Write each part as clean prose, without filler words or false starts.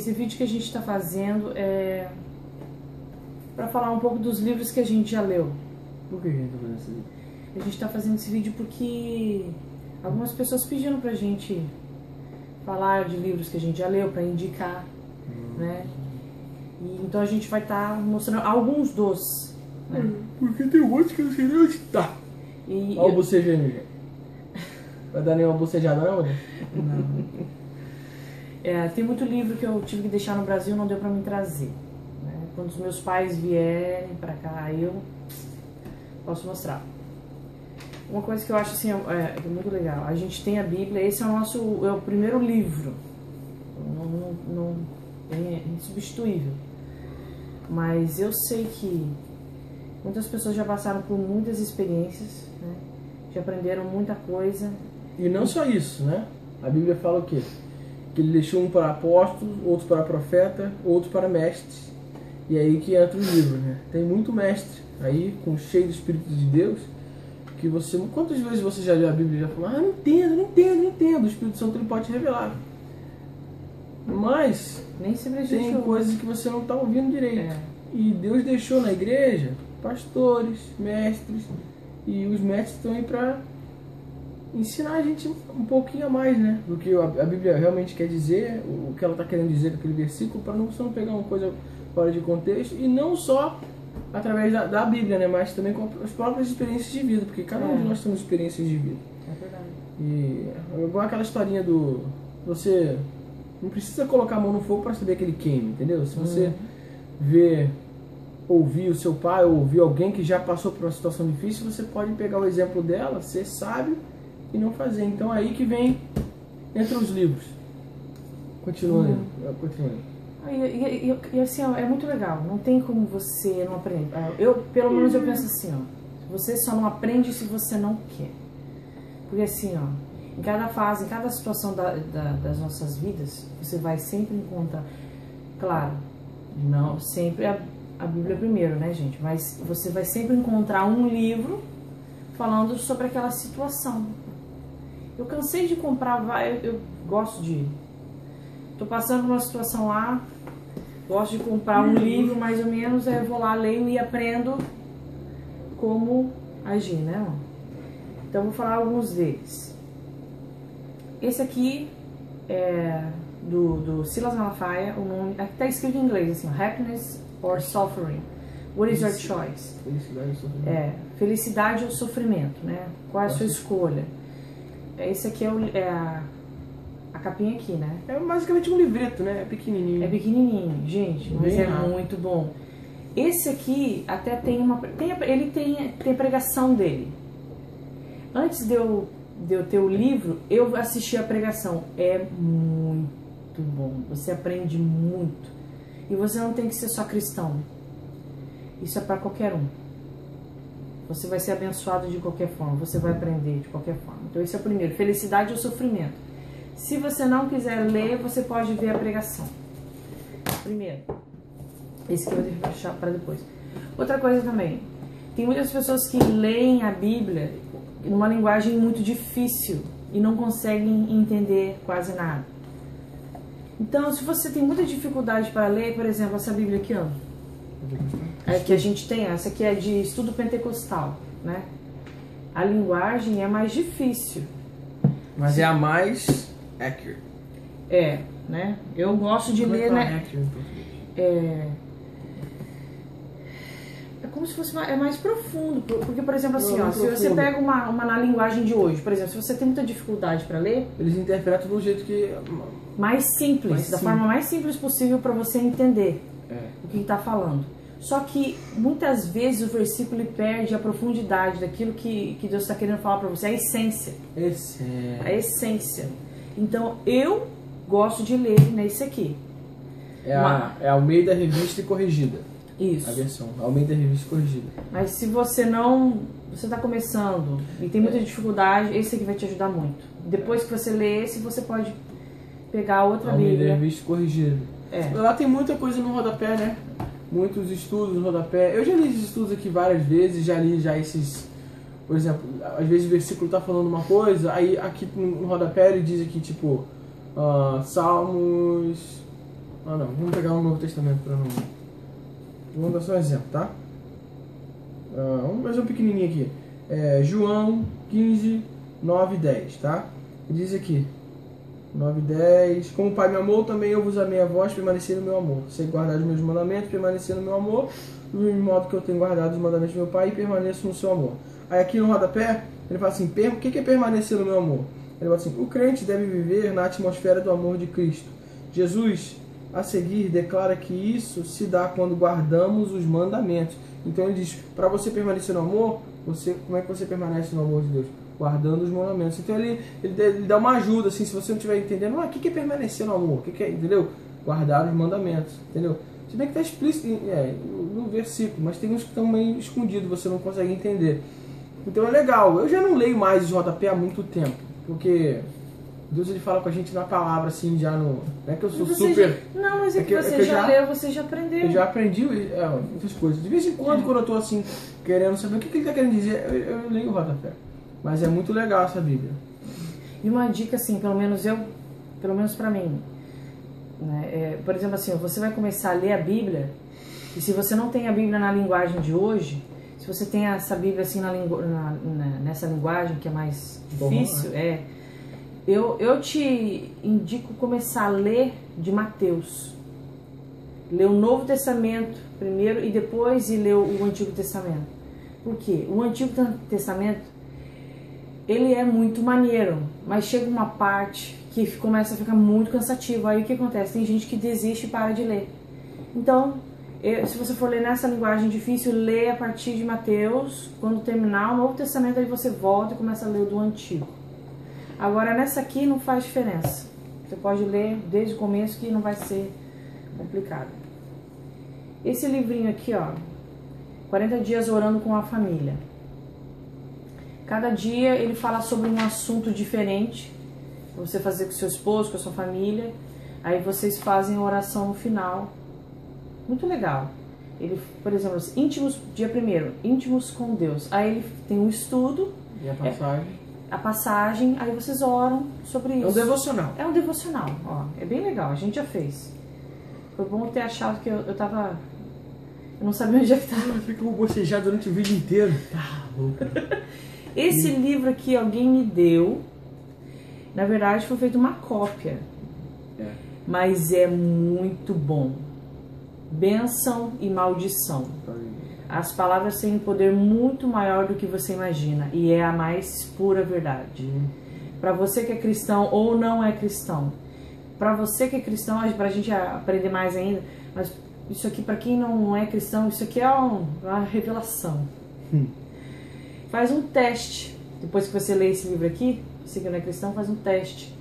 Esse vídeo que a gente está fazendo é para falar um pouco dos livros que a gente já leu. Por que a gente tá fazendo esse vídeo? A gente está fazendo esse vídeo porque algumas pessoas pediram pra gente falar de livros que a gente já leu, para indicar, né? E então a gente vai estar mostrando alguns dos, né? Porque tem um monte que eu não sei nem onde tá. Olha o bocejo aí, amiga. Vai dar nenhuma bocejada não, amiga? Não. Tem muito livro que eu tive que deixar no Brasil, não deu pra me trazer, né? Quando os meus pais vierem pra cá, eu posso mostrar. Uma coisa que eu acho assim, é muito legal, a gente tem a Bíblia, esse é o primeiro livro, não é insubstituível, mas eu sei que muitas pessoas já passaram por muitas experiências, né? Já aprenderam muita coisa. E não só isso, né? A Bíblia fala o quê? Que ele deixou um para apóstolos, outro para profeta, outro para mestres. E aí que entra o livro, né? Tem muito mestre aí, cheio do Espírito de Deus, que você... Quantas vezes você já leu a Bíblia e já falou, não entendo. O Espírito Santo ele pode te revelar. Mas nem sempre tem coisas que você não está ouvindo direito. E Deus deixou na igreja pastores, mestres, e os mestres estão aí para ensinar a gente um pouquinho a mais, né? Do que a Bíblia realmente quer dizer, o que ela está querendo dizer com aquele versículo, para você não pegar uma coisa fora de contexto, e não só através da Bíblia, né? Mas também com as próprias experiências de vida, porque cada um de nós temos experiências de vida. É verdade. E igual aquela historinha do... Você não precisa colocar a mão no fogo para saber que ele queima, entendeu? Se você ouvir o seu pai, ou ouvir alguém que já passou por uma situação difícil, você pode pegar o exemplo dela, ser sábio e não fazer. Então aí que vem entre os livros. Continuando. E assim, ó, é muito legal, não tem como você não aprender. Pelo menos eu penso assim, ó, você só não aprende se você não quer. Porque assim, ó, em cada fase, em cada situação das nossas vidas, você vai sempre encontrar, claro, não sempre a Bíblia primeiro, né, gente? Mas você vai sempre encontrar um livro falando sobre aquela situação. Eu cansei de comprar, eu gosto de... Tô passando por uma situação lá, gosto de comprar um livro, mais ou menos, aí eu vou lá, leio e aprendo como agir, né? Então, vou falar alguns deles. Esse aqui é do Silas Malafaia, o nome... Aqui tá escrito em inglês, assim, Happiness or Suffering. What is your choice? Felicidade ou sofrimento. Felicidade ou sofrimento, né? Qual é a sua escolha? Esse aqui é a capinha aqui, né? É basicamente um livreto, né? É pequenininho. É pequenininho, gente, mas é muito bom. Esse aqui até tem ele tem a pregação dele. Antes de eu ter o livro, eu assisti a pregação. É muito bom. Você aprende muito. E você não tem que ser só cristão. Isso é para qualquer um. Você vai ser abençoado de qualquer forma. Você vai aprender de qualquer forma. Então esse é o primeiro. Felicidade ou sofrimento. Se você não quiser ler, você pode ver a pregação. Primeiro. Esse que eu vou deixar para depois. Outra coisa também. Tem muitas pessoas que leem a Bíblia numa linguagem muito difícil e não conseguem entender quase nada. Então, se você tem muita dificuldade para ler, por exemplo, essa Bíblia aqui, ó, que a gente tem, essa aqui é de estudo pentecostal, né? A linguagem é mais difícil. Mas é a mais accurate. Né? Eu gosto de ler, né? É como se fosse mais profundo, porque, por exemplo, assim, ó, se você pega uma na linguagem de hoje, por exemplo, se você tem muita dificuldade para ler, eles interpretam de um jeito que mais simples, da forma mais simples possível para você entender o que está falando. Só que muitas vezes o versículo ele perde a profundidade daquilo que Deus está querendo falar para você, a essência. A essência. Então eu gosto de ler nesse aqui. É a Almeida Revista e Corrigida. Isso. A versão Almeida Revista e Corrigida. Mas se você está começando e tem muita dificuldade, esse aqui vai te ajudar muito. Depois que você lê esse, você pode pegar outra Almeida Bíblia. Revista e Corrigida. Lá tem muita coisa no rodapé, né? Muitos estudos no rodapé. Eu já li esses estudos aqui várias vezes, já li esses... Por exemplo, às vezes o versículo está falando uma coisa, aí aqui no rodapé ele diz aqui, tipo, Salmos Ah, não. Vamos pegar um Novo Testamento para não... Vamos dar só um exemplo, tá? Vamos fazer um pequenininho aqui. João 15, 9 e 10, tá? Diz aqui, 9 e 10. Como o Pai me amou, também eu vos amei a vós, permaneci no meu amor. Se guardar os meus mandamentos, permanecer no meu amor, do mesmo modo que eu tenho guardado os mandamentos do meu Pai e permaneço no seu amor. Aí aqui no rodapé, ele fala assim, o que é permanecer no meu amor? Ele fala assim, o crente deve viver na atmosfera do amor de Cristo. Jesus, a seguir, declara que isso se dá quando guardamos os mandamentos. Então ele diz, para você permanecer no amor, como é que você permanece no amor de Deus? Guardando os mandamentos. Então ele dá uma ajuda, assim, se você não estiver entendendo, o que é permanecer no amor? O que é, entendeu? Guardar os mandamentos, entendeu? Se bem que está explícito no versículo, mas tem uns que estão meio escondidos, você não consegue entender. Então é legal. Eu já não leio mais o JP há muito tempo, porque Deus ele fala com a gente na palavra, assim, já no... Não é que eu sou super... Não, mas é que você já leu, você já aprendeu. Eu já aprendi muitas coisas. De vez em quando, quando eu estou assim, querendo saber o que ele está querendo dizer, eu leio o rodapé. Mas é muito legal essa Bíblia. E uma dica, assim, pelo menos pra mim, né? Por exemplo, assim, você vai começar a ler a Bíblia, e se você não tem a Bíblia na linguagem de hoje, se você tem essa Bíblia assim nessa linguagem que é mais difícil, eu te indico começar a ler de Mateus. Ler o Novo Testamento primeiro e depois ler o Antigo Testamento. Por quê? O Antigo Testamento, ele é muito maneiro, mas chega uma parte que começa a ficar muito cansativo. Aí o que acontece? Tem gente que desiste e para de ler. Então, se você for ler nessa linguagem difícil, lê a partir de Mateus. Quando terminar o Novo Testamento, aí você volta e começa a ler o do Antigo. Agora, nessa aqui não faz diferença. Você pode ler desde o começo que não vai ser complicado. Esse livrinho aqui, ó, 40 dias orando com a família. Cada dia ele fala sobre um assunto diferente, pra você fazer com seu esposo, com a sua família. Aí vocês fazem a oração no final. Muito legal. Ele, por exemplo, íntimos, dia 1º, íntimos com Deus. Aí ele tem um estudo. E a passagem? A passagem, aí vocês oram sobre isso. É um devocional. É um devocional, ó. É bem legal, a gente já fez. Foi bom ter achado que eu tava... Eu não sabia onde é que tava. Fica bocejado durante o vídeo inteiro. Esse livro aqui alguém me deu. Na verdade foi feita uma cópia. Mas é muito bom. Bênção e maldição. As palavras têm um poder muito maior do que você imagina. E é a mais pura verdade. Para você que é cristão ou não é cristão. Para você que é cristão, pra gente aprender mais ainda. Mas isso aqui, para quem não é cristão, isso aqui é uma revelação. Faz um teste. Depois que você lê esse livro aqui, você que não é cristão, faz um teste.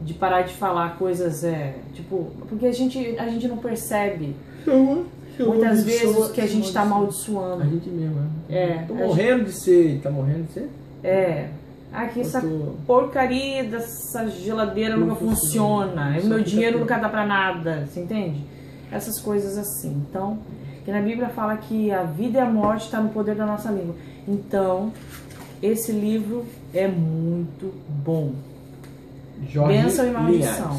De parar de falar coisas, tipo... Porque a gente não percebe... Muitas vezes que a gente está amaldiçoando. A gente mesmo, Tô morrendo de ser. Tá morrendo de ser? Aqui essa porcaria dessa geladeira nunca funciona. O meu dinheiro nunca dá pra nada. Você entende? Essas coisas assim. Então, que na Bíblia fala que a vida e a morte está no poder da nossa língua. Então, esse livro é muito bom. Bênção e maldição.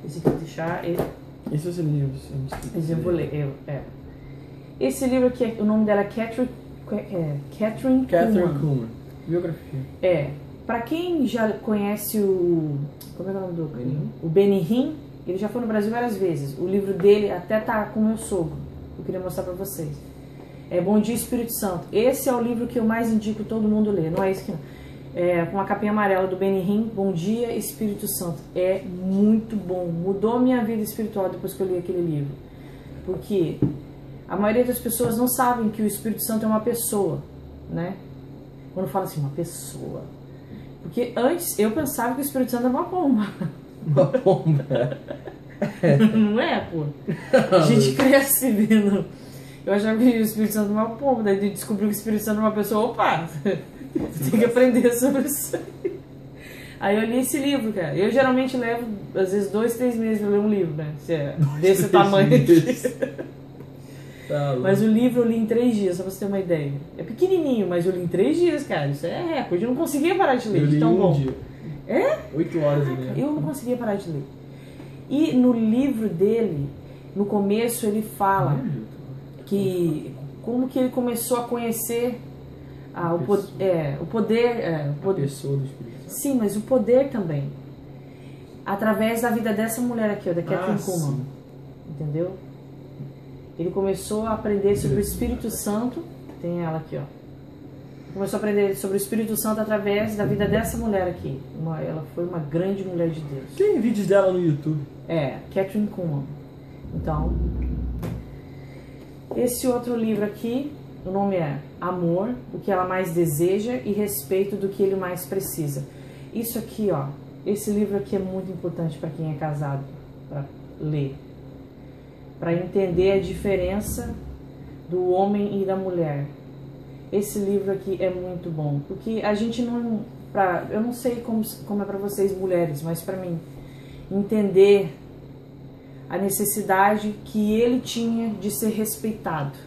Esse aqui deixar... Esse é o seu livro. Esse eu vou ler. Esse livro aqui, o nome dela é Kathryn Kuhlman. Biografia. Pra quem já conhece o... Como é que é o nome do... O Benny Hinn, ele já foi no Brasil várias vezes. O livro dele até tá com o meu sogro. Eu queria mostrar pra vocês. Bom Dia Espírito Santo. Esse é o livro que eu mais indico todo mundo ler. Não é esse aqui não. Com uma capinha amarela do Benny Hinn, Bom Dia Espírito Santo. É muito bom. Mudou minha vida espiritual depois que eu li aquele livro. Porque a maioria das pessoas não sabem que o Espírito Santo é uma pessoa, né? Quando fala assim, uma pessoa. Porque antes eu pensava que o Espírito Santo era uma pomba. Uma pomba? Não é, pô? A gente cresce vendo. Eu achava que o Espírito Santo era uma pomba. Daí descobriu que o Espírito Santo era uma pessoa. Opa! Tem que aprender sobre isso aí. Eu li esse livro, cara. Eu geralmente levo, às vezes, 2, 3 meses pra ler um livro, né? Se é desse tamanho aqui. Mas o livro eu li em 3 dias, só pra você ter uma ideia. É pequenininho, mas eu li em 3 dias, cara. Isso é recorde. Eu não conseguia parar de ler. Eu li tão um bom. dia. 8 horas ali. Eu não conseguia parar de ler. E no livro dele, no começo, ele fala que como que ele começou a conhecer o poder. A pessoa do Espírito Santo. Sim, mas o poder também. Através da vida dessa mulher aqui, da Catherine Kuhlman. Entendeu? Ele começou a aprender sobre o Espírito Santo. Tem ela aqui, ó. Começou a aprender sobre o Espírito Santo através da vida dessa mulher aqui. Ela foi uma grande mulher de Deus. Tem vídeos dela no YouTube. Catherine Kuhlman. Então, esse outro livro aqui, o nome é Amor, o que ela mais deseja e Respeito do que ele mais precisa. Isso aqui, ó, esse livro aqui é muito importante para quem é casado, para ler. Para entender a diferença do homem e da mulher. Esse livro aqui é muito bom, porque a gente não... eu não sei como é para vocês mulheres, mas para mim, entender a necessidade que ele tinha de ser respeitado.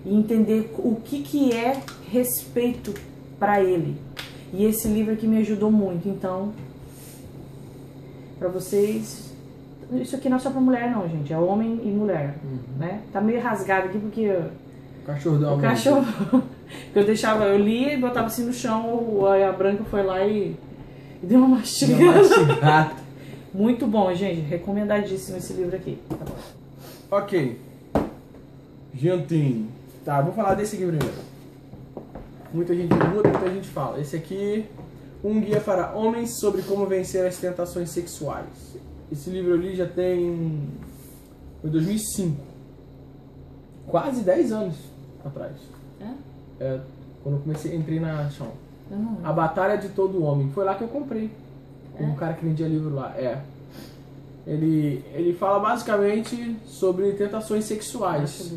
E entender o que é respeito para ele. E esse livro aqui me ajudou muito. Então, para vocês... Isso aqui não é só para mulher não, gente. É homem e mulher, né? Tá meio rasgado aqui porque... O cachorro eu lia e botava assim no chão, a Branca foi lá e deu uma mastigada. Muito bom, gente. Recomendadíssimo esse livro aqui. Tá bom. Ok. Jantinho. Tá, vou falar desse aqui primeiro. Muita gente pergunta, muita gente fala. Esse aqui, Um Guia para Homens sobre Como Vencer as Tentações Sexuais. Esse livro eu li já tem... Foi 2005. Quase 10 anos atrás. Quando eu entrei na Chão. A Batalha de Todo Homem. Foi lá que eu comprei. Um cara que vendia livro lá. Ele fala basicamente sobre tentações sexuais.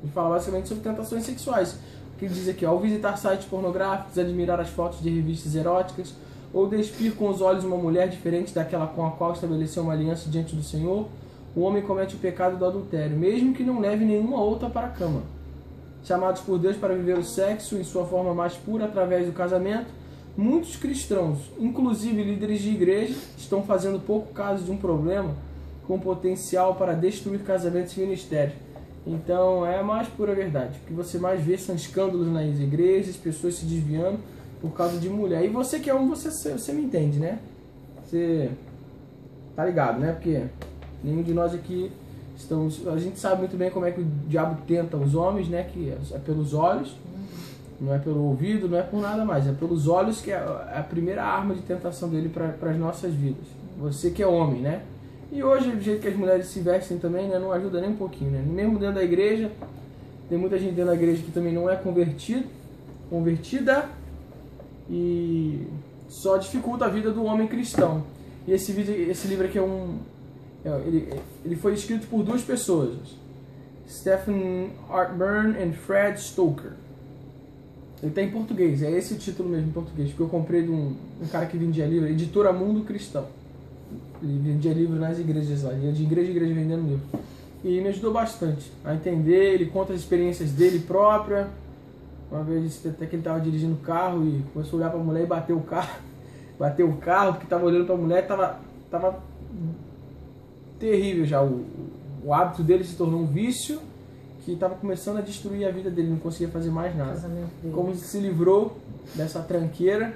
Ele fala basicamente sobre tentações sexuais. O que ele diz aqui, ao visitar sites pornográficos, admirar as fotos de revistas eróticas, ou despir com os olhos uma mulher diferente daquela com a qual estabeleceu uma aliança diante do Senhor, o homem comete o pecado do adultério, mesmo que não leve nenhuma outra para a cama. Chamados por Deus para viver o sexo em sua forma mais pura através do casamento, muitos cristãos, inclusive líderes de igreja, estão fazendo pouco caso de um problema com potencial para destruir casamentos e ministérios. Então é a mais pura verdade. O que você mais vê são escândalos nas igrejas, pessoas se desviando por causa de mulher. E você que é homem, você me entende, né? Você tá ligado, né? Porque nenhum de nós aqui estamos... A gente sabe muito bem como é que o diabo tenta os homens, né? Que é pelos olhos, não é pelo ouvido, não é por nada mais. É pelos olhos que é a primeira arma de tentação dele para as nossas vidas. Você que é homem, né? E hoje, do jeito que as mulheres se vestem também, né? Não ajuda nem um pouquinho, né? Mesmo dentro da igreja, tem muita gente dentro da igreja que também não é convertida e só dificulta a vida do homem cristão. E esse livro aqui ele foi escrito por duas pessoas, Stephen Artburn e Fred Stoker. Ele está em português, é esse o título mesmo em português, porque eu comprei de um cara que vendia livro, Editora Mundo Cristão. Ele vendia livro nas igrejas lá, ia de igreja em igreja vendendo livro. E me ajudou bastante a entender, ele conta as experiências dele própria. Uma vez até que ele estava dirigindo o carro e começou a olhar para a mulher e bateu o carro. Bateu o carro porque estava olhando para a mulher, estava terrível já. O hábito dele se tornou um vício que estava começando a destruir a vida dele, não conseguia fazer mais nada. Como se livrou dessa tranqueira.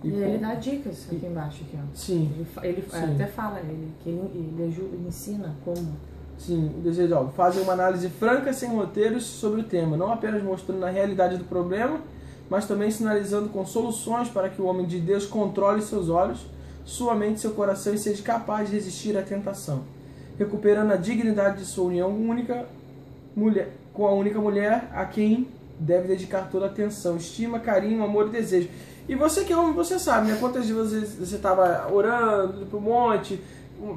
E ele dá dicas aqui embaixo. Aqui, ó. Sim. Ele até fala que ele ajuda, ele ensina como. Sim, fazem uma análise franca sem roteiros sobre o tema, não apenas mostrando a realidade do problema, mas também sinalizando com soluções para que o homem de Deus controle seus olhos, sua mente e seu coração e seja capaz de resistir à tentação, recuperando a dignidade de sua união com a única mulher a quem deve dedicar toda a atenção, estima, carinho, amor e desejo. E você que é homem, você sabe, né? Quantas vezes você estava orando, indo pro monte,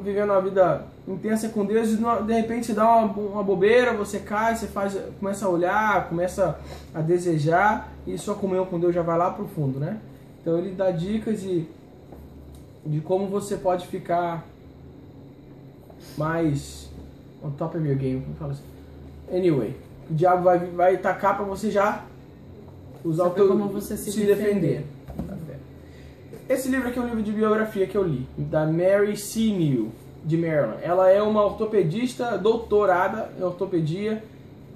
vivendo uma vida intensa com Deus, e de repente você dá uma bobeira, você cai, começa a olhar, começa a desejar, e sua comunhão com Deus já vai lá pro fundo, né? Então ele dá dicas de como você pode ficar mais on top of your game, como fala assim. Anyway, o diabo vai tacar para você já usar o teu como você se defender. Esse livro aqui é um livro de biografia que eu li, da Mary C. Neal, de Maryland. Ela é uma ortopedista doutorada em ortopedia,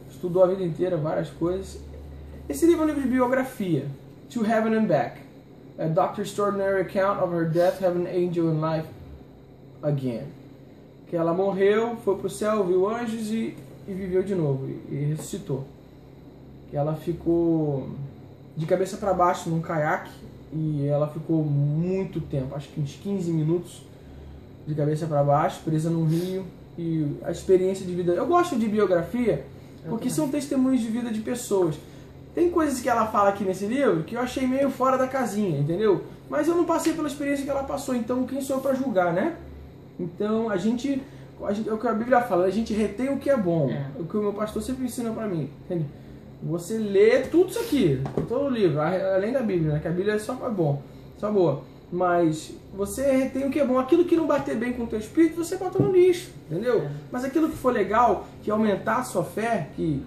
estudou a vida inteira várias coisas. Esse livro é um livro de biografia, To Heaven and Back, A Doctor's Extraordinary Account of Her Death, Heaven, Angel and Life Again. Que ela morreu, foi pro céu, viu anjos e viveu de novo, e ressuscitou. Que ela ficou de cabeça para baixo num caiaque, e ela ficou muito tempo, acho que uns 15 minutos de cabeça para baixo, presa num rio, e a experiência de vida... Eu gosto de biografia porque são testemunhos de vida de pessoas. Tem coisas que ela fala aqui nesse livro que eu achei meio fora da casinha, entendeu? Mas eu não passei pela experiência que ela passou, então quem sou eu para julgar, né? Então a gente, é o que a Bíblia fala, a gente retém o que é bom, o que o meu pastor sempre ensina para mim, entende? Você lê tudo isso aqui, todo o livro, além da Bíblia, né? Que a Bíblia é só bom, só boa. Mas você retém o que é bom. Aquilo que não bater bem com o teu espírito, você bota no lixo, entendeu? Mas aquilo que for legal, que aumentar a sua fé, que,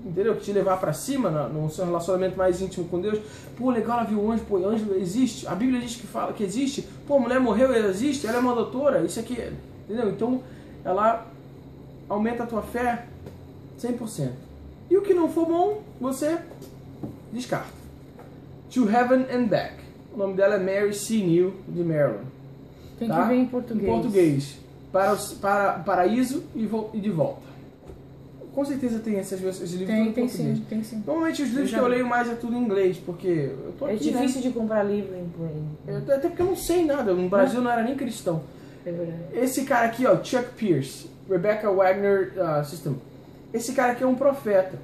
entendeu? Que te levar para cima no seu relacionamento mais íntimo com Deus. Pô, legal, ela viu o anjo, pô, o anjo existe. A Bíblia diz que fala que existe. Pô, a mulher morreu, ela existe. Ela é uma doutora, isso aqui, entendeu? Então, ela aumenta a tua fé 100%. E o que não for bom, você descarta. To Heaven and Back. O nome dela é Mary C. Neal, de Maryland. Tem que ver em português. Em português. Para paraíso e de volta. Com certeza tem esses livros em português. Tem sim. Normalmente os livros que eu leio mais é tudo em inglês, porque eu tô aqui, difícil de comprar livro em até porque eu não sei nada. No Brasil não era nem cristão. É verdade. Esse cara aqui, ó, Chuck Pierce, Rebecca Wagner System. Esse cara aqui é um profeta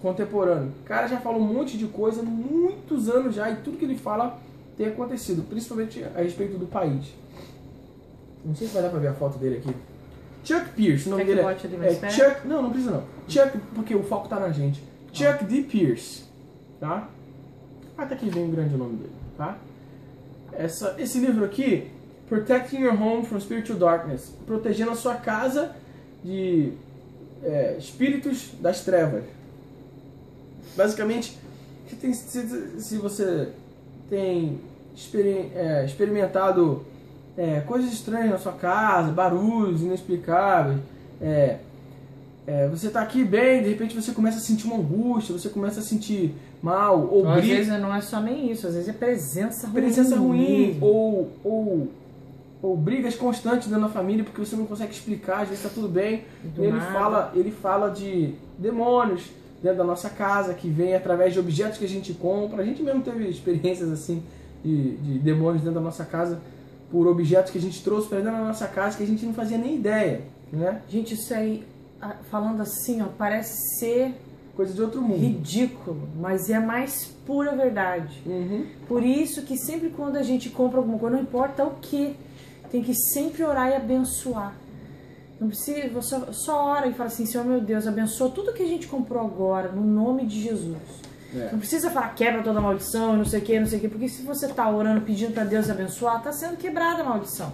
contemporâneo. O cara já falou um monte de coisa há muitos anos já, e tudo que ele fala tem acontecido, principalmente a respeito do país. Não sei se vai dar pra ver a foto dele aqui. Chuck Pierce, o nome dele é Chuck... Não precisa não. Chuck, porque o foco tá na gente. Chuck D. Pierce, tá? Até aqui vem um grande nome dele, tá? Esse livro aqui, Protecting Your Home from Spiritual Darkness, protegendo a sua casa de espíritos das trevas. Basicamente, se você tem experimentado coisas estranhas na sua casa, barulhos inexplicáveis, você está aqui bem, de repente você começa a sentir uma angústia, você começa a sentir mal, ou às vezes não é só nem isso, às vezes é presença ruim, ou brigas constantes dentro da família porque você não consegue explicar, às vezes está tudo bem. Ele fala de demônios dentro da nossa casa, que vem através de objetos que a gente compra. A gente mesmo teve experiências assim de demônios dentro da nossa casa por objetos que a gente trouxe para dentro da nossa casa que a gente não fazia nem ideia, né? Gente, isso aí, falando assim, ó, parece ser coisa de outro mundo, ridículo, mas é a mais pura verdade. Por isso que sempre quando a gente compra alguma coisa, não importa o que, tem que sempre orar e abençoar. Não precisa, você só ora e fala assim, Senhor meu Deus, abençoa tudo que a gente comprou agora, no nome de Jesus. Não precisa falar quebra toda a maldição, não sei o que, porque se você está orando, pedindo para Deus abençoar, está sendo quebrada a maldição.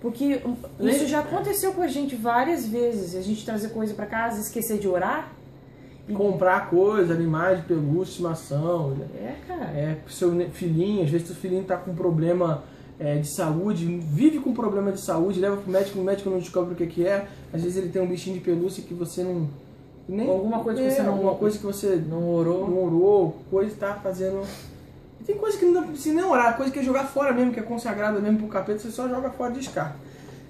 Porque isso já aconteceu com a gente várias vezes, a gente trazer coisa para casa, esquecer de orar. Comprar coisa, animais de pelúcia, estimação. Cara. Pro seu filhinho, às vezes o filhinho está com problema de saúde, vive com problema de saúde, leva pro médico, o médico não descobre o que é, às vezes ele tem um bichinho de pelúcia que você não... alguma coisa que você não... Alguma coisa que você não orou, coisa que tá fazendo... E tem coisa que não precisa nem orar, coisa que é jogar fora mesmo, que é consagrada mesmo pro capeta, você só joga fora e descarta.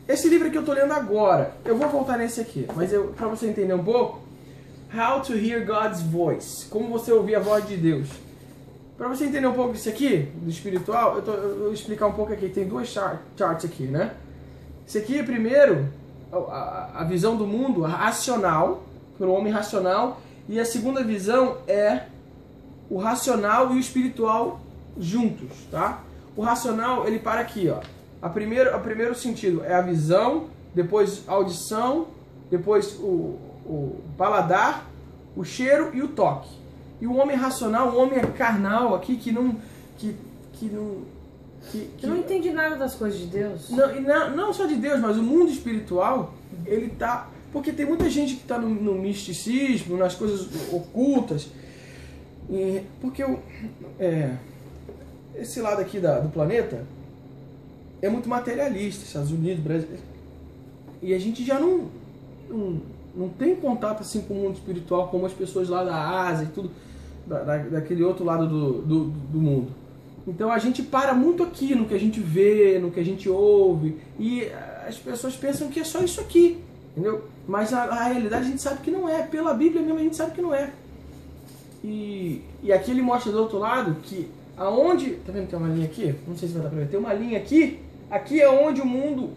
Esse livro que eu tô lendo agora, eu vou voltar nesse aqui, mas pra você entender um pouco, How to Hear God's Voice, como você ouvir a voz de Deus. Para você entender um pouco disso aqui, do espiritual, eu vou explicar um pouco aqui. Tem duas charts aqui, né? Esse aqui, primeiro, a visão do mundo, a racional, pelo homem racional. E a segunda visão é o racional e o espiritual juntos, tá? O racional, ele para aqui, ó. O primeiro sentido é a visão, depois a audição, depois o paladar, o cheiro e o toque. E o homem racional, o homem carnal aqui, que não entende nada das coisas de Deus. Não só de Deus, mas o mundo espiritual, ele tá... Porque tem muita gente que está no misticismo, nas coisas ocultas. Porque esse lado aqui do planeta é muito materialista, Estados Unidos, Brasil, e a gente já não tem contato assim com o mundo espiritual como as pessoas lá da Ásia e tudo, daquele outro lado do mundo. Então a gente para muito aqui no que a gente vê, no que a gente ouve, e as pessoas pensam que é só isso aqui, entendeu? Mas a realidade a gente sabe que não é, pela Bíblia mesmo a gente sabe que não é. E aqui ele mostra do outro lado que aonde, tá vendo que tem uma linha aqui? Não sei se vai dar pra ver, tem uma linha aqui é onde o mundo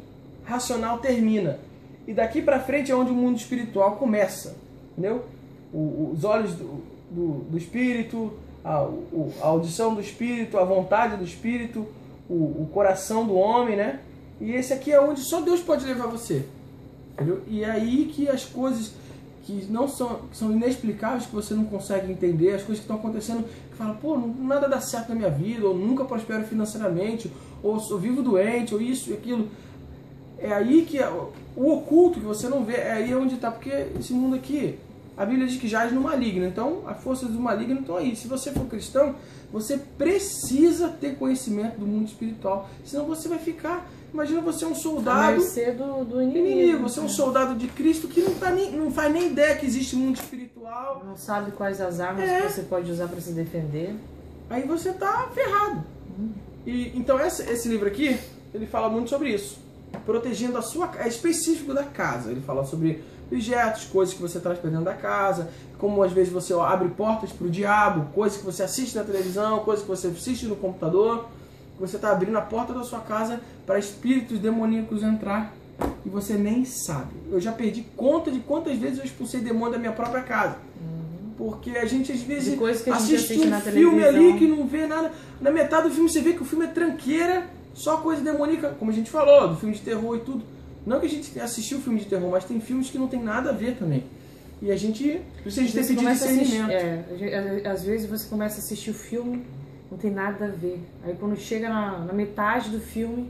racional termina. E daqui pra frente é onde o mundo espiritual começa, entendeu? Os olhos do espírito, a audição do espírito, a vontade do espírito, o coração do homem, né? E esse aqui é onde só Deus pode levar você, entendeu? E é aí que as coisas que são inexplicáveis, que você não consegue entender, as coisas que estão acontecendo, que fala, pô, nada dá certo na minha vida, ou nunca prospero financeiramente, ou sou vivo doente, ou isso e aquilo. É aí que o oculto que você não vê, é aí onde está, porque esse mundo aqui, a Bíblia diz que jaz no maligno, então as forças do maligno estão aí. Se você for cristão, você precisa ter conhecimento do mundo espiritual, senão você vai ficar, imagina você é um soldado do inimigo. Você é um soldado de Cristo que não faz nem ideia que existe mundo espiritual. Não sabe quais as armas que você pode usar para se defender. Aí você tá ferrado. E então esse livro aqui, ele fala muito sobre isso. Protegendo a sua casa, é específico da casa. Ele fala sobre objetos, coisas que você traz para dentro da casa, como às vezes você abre portas para o diabo, coisas que você assiste na televisão, coisas que você assiste no computador. Você está abrindo a porta da sua casa para espíritos demoníacos entrar e você nem sabe. Eu já perdi conta de quantas vezes eu expulsei demônio da minha própria casa. Porque a gente às vezes assiste um filme ali que não vê nada. Na metade do filme você vê que o filme é tranqueira, só coisa demoníaca, como a gente falou, do filme de terror e tudo. Não que a gente assistiu filme de terror, mas tem filmes que não tem nada a ver também. E a gente precisa ter pedido discernimento. Às vezes você começa a assistir o filme, não tem nada a ver. Aí quando chega na metade do filme,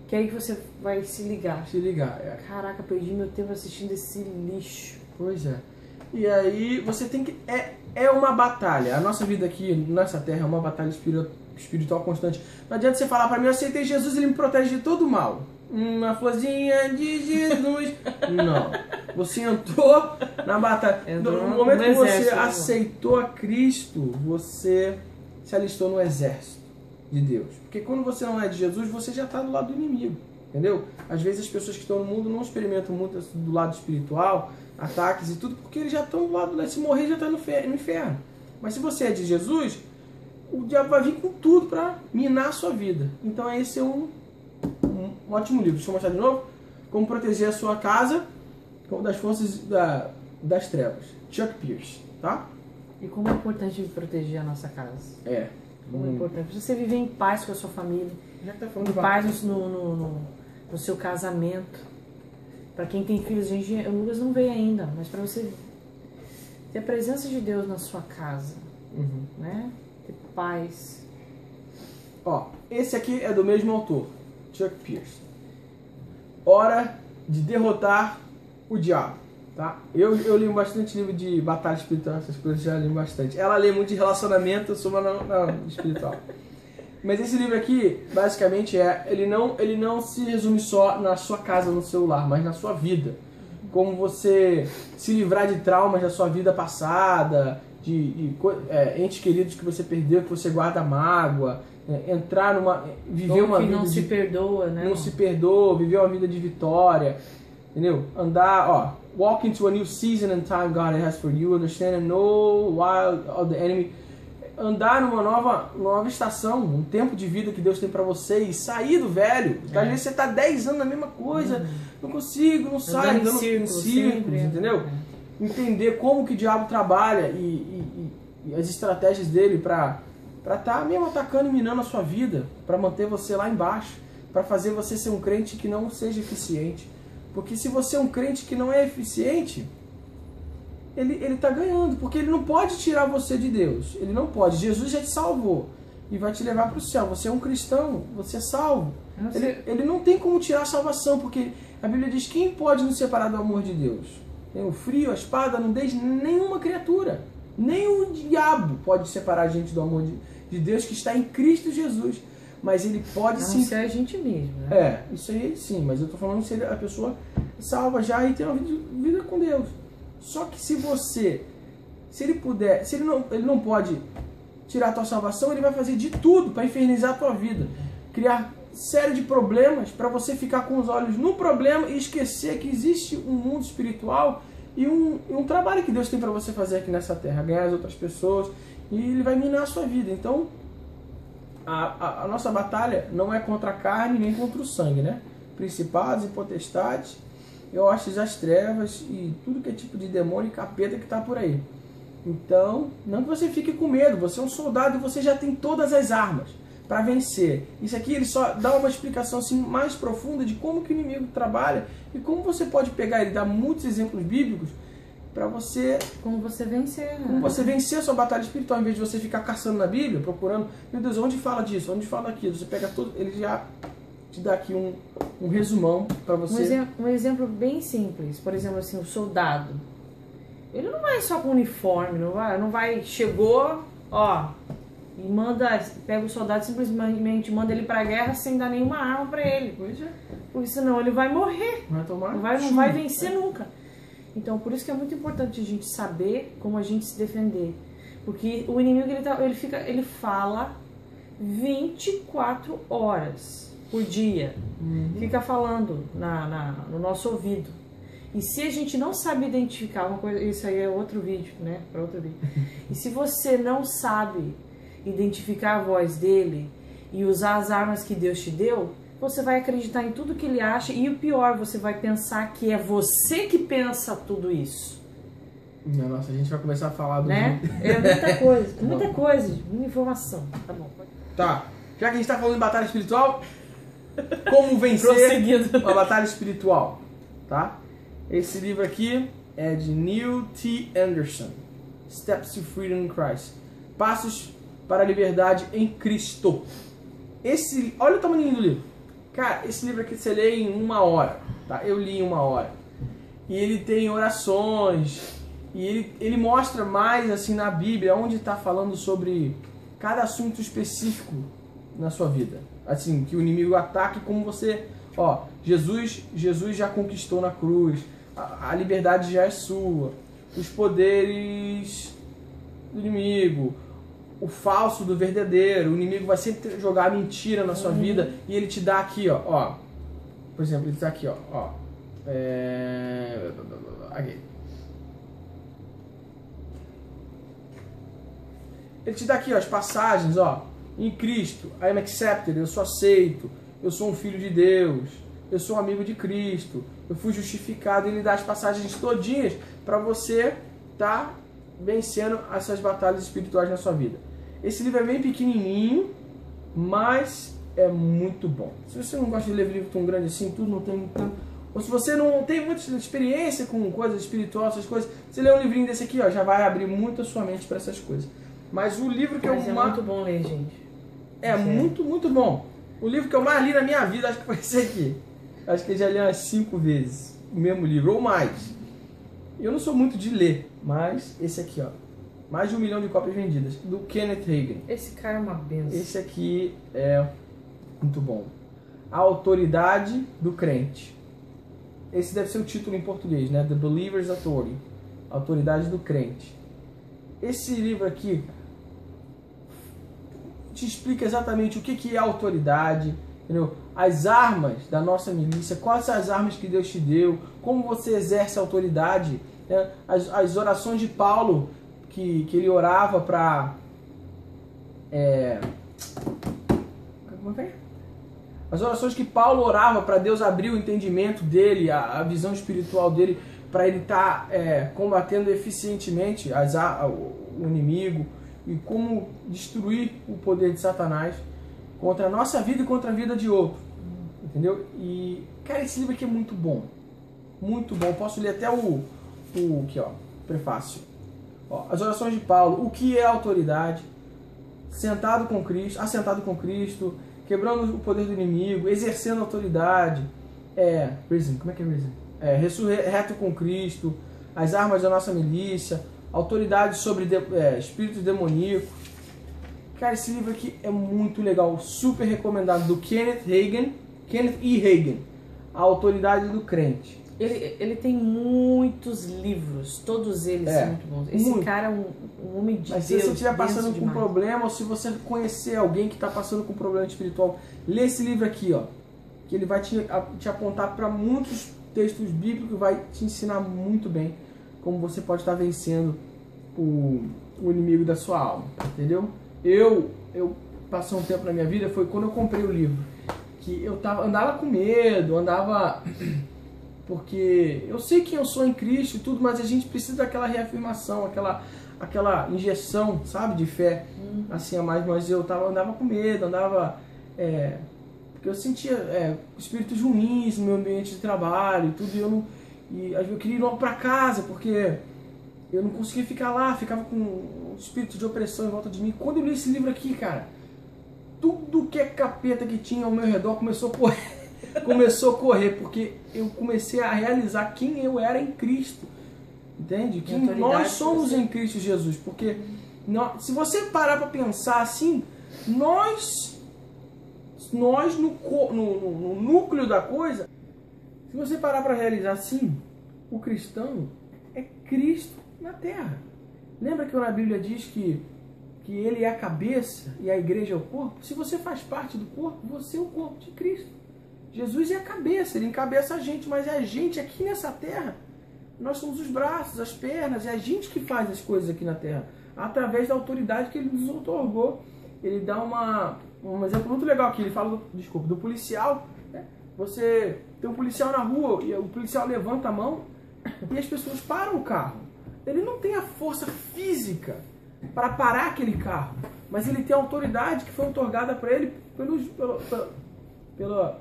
que é aí que você vai se ligar. Caraca, perdi meu tempo assistindo esse lixo. Pois é. E aí você tem que... É uma batalha. A nossa vida aqui, nessa terra, é uma batalha espiritual constante. Não adianta você falar pra mim, eu aceitei Jesus, ele me protege de todo mal. Uma florzinha de Jesus. Não. Você entrou na batalha. No momento que você aceitou a Cristo, você se alistou no exército de Deus. Porque quando você não é de Jesus, você já está do lado do inimigo. Entendeu? Às vezes as pessoas que estão no mundo não experimentam muito do lado espiritual, ataques e tudo, porque eles já estão do lado, né? Se morrer já está no inferno. Mas se você é de Jesus, o diabo vai vir com tudo para minar a sua vida. Então esse é um ótimo livro. Deixa eu mostrar de novo. Como proteger a sua casa das forças das trevas. Chuck Pierce, tá? E como é importante proteger a nossa casa. Como é importante você viver em paz com a sua família. Em paz no seu casamento. Para quem tem filhos, gente, o Lucas não veio ainda, mas para você ter a presença de Deus na sua casa, né? Ter paz. Ó, esse aqui é do mesmo autor, Chuck Pierce. Hora de derrotar o diabo, tá? Eu li bastante livro de batalha espiritual, essas coisas já li bastante. Ela lê muito de relacionamento, eu sou na espiritual. Mas esse livro aqui, basicamente, ele não se resume só na sua casa, no seu lar, mas na sua vida. Como você se livrar de traumas da sua vida passada, de entes queridos que você perdeu, que você guarda mágoa, viver uma vida não se perdoa, né? Não se perdoa, viver uma vida de vitória, entendeu? Andar, walk into a new season and time God has for you, understand and know why of the enemy. Andar numa nova estação, um tempo de vida que Deus tem pra você e sair do velho. Às vezes você tá 10 anos na mesma coisa, não consigo, não sai, andando em círculos, entendeu? Entender como que o diabo trabalha e as estratégias dele pra tá mesmo atacando e minando a sua vida, pra manter você lá embaixo, pra fazer você ser um crente que não seja eficiente. Porque se você é um crente que não é eficiente, ele está ganhando, porque ele não pode tirar você de Deus. Ele não pode. Jesus já te salvou e vai te levar para o céu. Você é um cristão, você é salvo. Ele não tem como tirar a salvação, porque a Bíblia diz: quem pode nos separar do amor de Deus? Tem o frio, a espada, não deixa nenhuma criatura. Nem o diabo pode separar a gente do amor de Deus que está em Cristo Jesus. Mas ele pode sim... Não ser a gente mesmo, né? Isso aí sim, mas eu tô falando se a pessoa salva já e tem uma vida com Deus. Só que se ele puder, se ele não pode tirar a tua salvação, ele vai fazer de tudo para infernizar a tua vida. Criar série de problemas para você ficar com os olhos no problema e esquecer que existe um mundo espiritual e um trabalho que Deus tem para você fazer aqui nessa terra, ganhar as outras pessoas, e ele vai minar a sua vida. Então, a nossa batalha não é contra a carne nem contra o sangue, né? Principados e potestades, hostes das trevas e tudo que é tipo de demônio e capeta que está por aí. Então, não que você fique com medo, você é um soldado e você já tem todas as armas para vencer. Isso aqui ele só dá uma explicação assim, mais profunda de como que o inimigo trabalha e como você pode pegar, ele dá muitos exemplos bíblicos para você... Como você vencer. Como você vencer a sua batalha espiritual, em vez de você ficar caçando na Bíblia, procurando, meu Deus, onde fala disso, onde fala daquilo, você pega tudo, ele já te dá aqui um resumão para você. Um exemplo bem simples, por exemplo assim, o soldado, ele não vai só com uniforme, não vai, chegou, ó, e pega o soldado simplesmente manda ele pra guerra sem dar nenhuma arma pra ele. Pois é. Porque senão ele vai morrer. Não vai vencer nunca. Então por isso que é muito importante a gente saber como a gente se defender. Porque o inimigo ele fala 24 horas por dia. Fica falando no nosso ouvido. E se a gente não sabe identificar uma coisa, isso aí é outro vídeo, né? Para outro vídeo. E se você não sabe identificar a voz dele e usar as armas que Deus te deu, você vai acreditar em tudo que ele acha e o pior, você vai pensar que é você que pensa tudo isso. Nossa, a gente vai começar a falar do... Né? É muita coisa, muita informação. Tá bom. Tá, já que a gente tá falando de batalha espiritual, como vencer uma batalha espiritual, tá? Esse livro aqui é de Neil T. Anderson, Steps to Freedom in Christ, Passos para a Liberdade em Cristo. Olha o tamanho do livro. Cara, esse livro aqui você lê em 1 hora, tá? Eu li em 1 hora. E ele tem orações, e ele mostra mais assim na Bíblia, onde está falando sobre cada assunto específico na sua vida. Assim, que o inimigo ataca e como você... Ó, Jesus já conquistou na cruz, a liberdade já é sua, os poderes do inimigo, o falso do verdadeiro, o inimigo vai sempre jogar mentira na sua vida e ele te dá aqui, ó. Por exemplo, ele tá aqui, ó. Aqui. Ele te dá aqui, ó, as passagens, ó. Em Cristo, I am accepted, eu sou aceito, eu sou um filho de Deus, eu sou um amigo de Cristo, eu fui justificado. Ele dá as passagens todinhas para você tá vencendo essas batalhas espirituais na sua vida. Esse livro é bem pequenininho, mas é muito bom. Se você não gosta de ler livro tão grande assim, tudo não tem tanto... Ou se você não tem muita experiência com coisas espirituais, essas coisas, você lê um livrinho desse aqui, ó, já vai abrir muito a sua mente para essas coisas. Mas o livro que muito bom ler, gente. Muito, muito bom. O livro que eu mais li na minha vida, acho que foi esse aqui. Acho que eu já li umas 5 vezes o mesmo livro, ou mais. Eu não sou muito de ler, mas esse aqui, ó. Mais de 1 milhão de cópias vendidas, do Kenneth Hagin. Esse cara é uma benção. Esse aqui é muito bom. A Autoridade do Crente. Esse deve ser o título em português, né? The Believer's Authority. Autoridade do Crente. Esse livro aqui te explica exatamente o que é autoridade, entendeu? As armas da nossa milícia, quais são as armas que Deus te deu, como você exerce a autoridade, né? As orações de Paulo, que ele orava para... Como é? As orações que Paulo orava para Deus abrir o entendimento dele, a visão espiritual dele, para ele estar combatendo eficientemente o inimigo e como destruir o poder de Satanás contra a nossa vida e contra a vida de outro. Entendeu? E, cara, esse livro aqui é muito bom. Muito bom. Posso ler até aqui, ó, prefácio. Ó, as orações de Paulo. O que é autoridade? Assentado com Cristo, quebrando o poder do inimigo, exercendo autoridade. Risen, como é que é Risen? Ressurreto com Cristo, as armas da nossa milícia, autoridade sobre espíritos demoníacos. Cara, esse livro aqui é muito legal, super recomendado, do Kenneth E. Hagin, A Autoridade do Crente. Ele tem muitos livros, todos eles são muito bons. Esse cara é um homem de Deus. Mas se você estiver passando com um problema, ou se você conhecer alguém que está passando com um problema espiritual, lê esse livro aqui, ó, que ele vai te apontar para muitos textos bíblicos, vai te ensinar muito bem como você pode estar vencendo o inimigo da sua alma, entendeu? Eu passei um tempo na minha vida, foi quando eu comprei o livro, que eu andava com medo, porque eu sei quem eu sou em Cristo e tudo, mas a gente precisa daquela reafirmação, aquela injeção, sabe, de fé, assim a mais. Mas eu andava com medo, porque eu sentia espíritos ruins no meu ambiente de trabalho e tudo, e eu queria ir logo para casa, porque eu não conseguia ficar lá, ficava com um espírito de opressão em volta de mim. Quando eu li esse livro aqui, cara, tudo que é capeta que tinha ao meu redor começou a correr, porque eu comecei a realizar quem eu era em Cristo, entende? Quem nós somos em Cristo Jesus, porque se você parar para pensar assim, nós no núcleo da coisa, se você parar para realizar assim, o cristão é Cristo na terra. Lembra que na Bíblia diz que ele é a cabeça e a igreja é o corpo? Se você faz parte do corpo, você é o corpo de Cristo. Jesus é a cabeça, ele encabeça a gente, mas é a gente aqui nessa terra. Nós somos os braços, as pernas, é a gente que faz as coisas aqui na terra, através da autoridade que ele nos otorgou. Ele dá um exemplo muito legal aqui, ele fala do policial, né? Você tem um policial na rua e o policial levanta a mão e as pessoas param o carro. Ele não tem a força física para parar aquele carro, mas ele tem a autoridade que foi otorgada para ele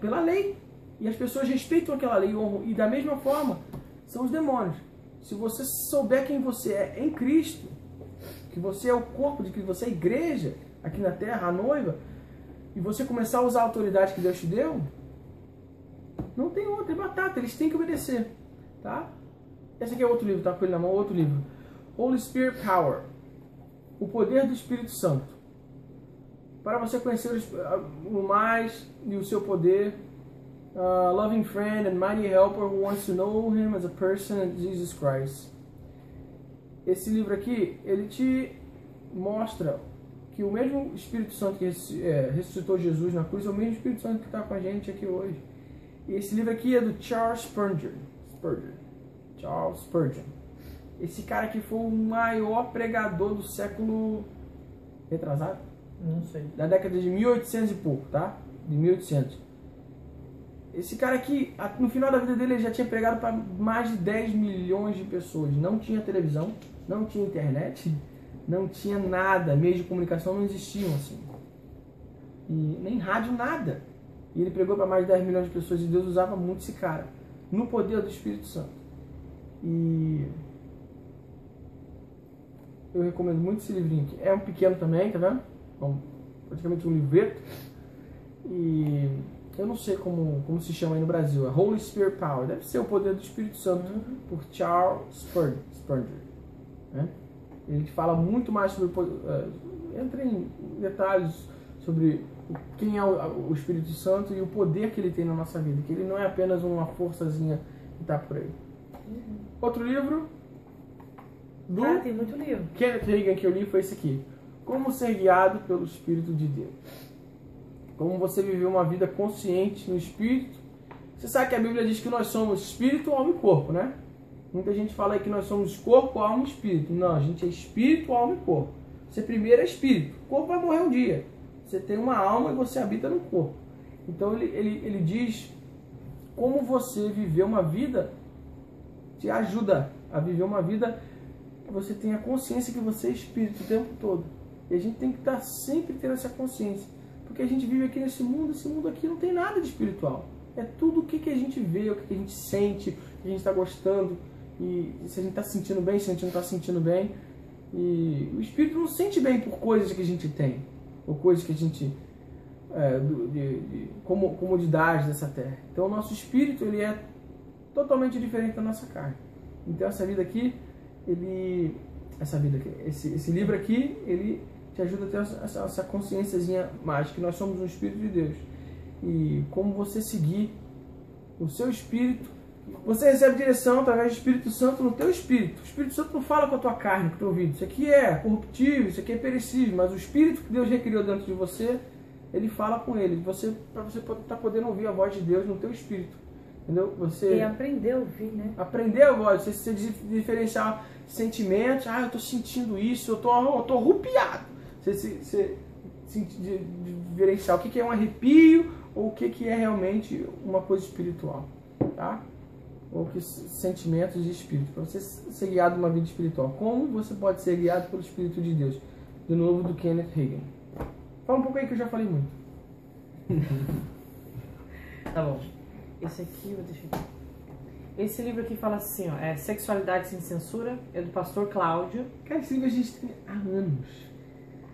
pela lei. E as pessoas respeitam aquela lei, honram. E da mesma forma, são os demônios. Se você souber quem você é em Cristo, que você é o corpo, de que você é a igreja aqui na terra, a noiva, e você começar a usar a autoridade que Deus te deu, não tem outra, é batata, eles têm que obedecer, tá? Esse aqui é outro livro, tá com ele na mão, outro livro. Holy Spirit Power, o poder do Espírito Santo. Para você conhecer o mais e o seu poder, loving friend and mighty helper who wants to know him as a person and Jesus Christ. Esse livro aqui, ele te mostra que o mesmo Espírito Santo que ressuscitou Jesus na cruz é o mesmo Espírito Santo que está com a gente aqui hoje. E esse livro aqui é do Charles Spurgeon. Charles Spurgeon. Esse cara que foi o maior pregador do século retrasado? Não sei. Da década de 1800 e pouco, tá? De 1800. Esse cara aqui, no final da vida dele, ele já tinha pregado para mais de 10 milhões de pessoas. Não tinha televisão, não tinha internet, não tinha nada. Meios de comunicação não existiam assim. E nem rádio, nada. E ele pregou para mais de 10 milhões de pessoas e Deus usava muito esse cara. No poder do Espírito Santo. E eu recomendo muito esse livrinho aqui. É um pequeno também, tá vendo? Praticamente um livreto. E eu não sei como se chama aí no Brasil. É Holy Spirit Power. Deve ser o poder do Espírito Santo, por Charles Spurgeon. Né? Ele fala muito mais sobre... entra em detalhes sobre quem é o Espírito Santo e o poder que ele tem na nossa vida. Que ele não é apenas uma forçazinha que está por aí. Outro livro do tem muito livro. Kenneth Hagin que eu li foi esse aqui. Como ser guiado pelo Espírito de Deus. Como você viver uma vida consciente no Espírito. Você sabe que a Bíblia diz que nós somos Espírito, alma e corpo, né? Muita gente fala aí que nós somos corpo, alma e Espírito. Não, a gente é Espírito, alma e corpo. Você primeiro é Espírito. O corpo vai morrer um dia. Você tem uma alma e você habita no corpo. Então ele diz como você viver uma vida te ajuda a viver uma vida que você tenha consciência que você é Espírito o tempo todo. E a gente tem que estar sempre tendo essa consciência. Porque a gente vive aqui nesse mundo, esse mundo aqui não tem nada de espiritual. É tudo o que a gente vê, o que a gente sente, o que a gente está gostando. E se a gente está se sentindo bem, se a gente não está se sentindo bem. E o Espírito não sente bem por coisas que a gente tem. Ou coisas que a gente... comodidades dessa terra. Então o nosso Espírito, ele é totalmente diferente da nossa carne. Então esse livro aqui, ele te ajuda a ter essa consciênciazinha mais, que nós somos um Espírito de Deus. E como você seguir o seu Espírito, você recebe direção através do Espírito Santo no teu Espírito. O Espírito Santo não fala com a tua carne, com o teu ouvido. Isso aqui é corruptível, isso aqui é perecível, mas o Espírito que Deus recriou dentro de você, ele fala com ele. Para você estar podendo ouvir a voz de Deus no teu Espírito. Entendeu? E aprender a ouvir, né? Aprender a voz, você diferenciar sentimentos. Eu tô sentindo isso, eu tô arrupiado. Você diferenciar o que é um arrepio ou o que é realmente uma coisa espiritual, tá? Ou que sentimentos de espírito. Para você ser guiado numa vida espiritual. Como você pode ser guiado pelo Espírito de Deus? De novo, do Kenneth Hagin. Fala um pouco aí que eu já falei muito. Tá bom. Esse aqui, deixa eu ver. Esse livro aqui fala assim, ó, Sexualidade Sem Censura, é do pastor Cláudio. Cara, esse livro a gente tem há anos.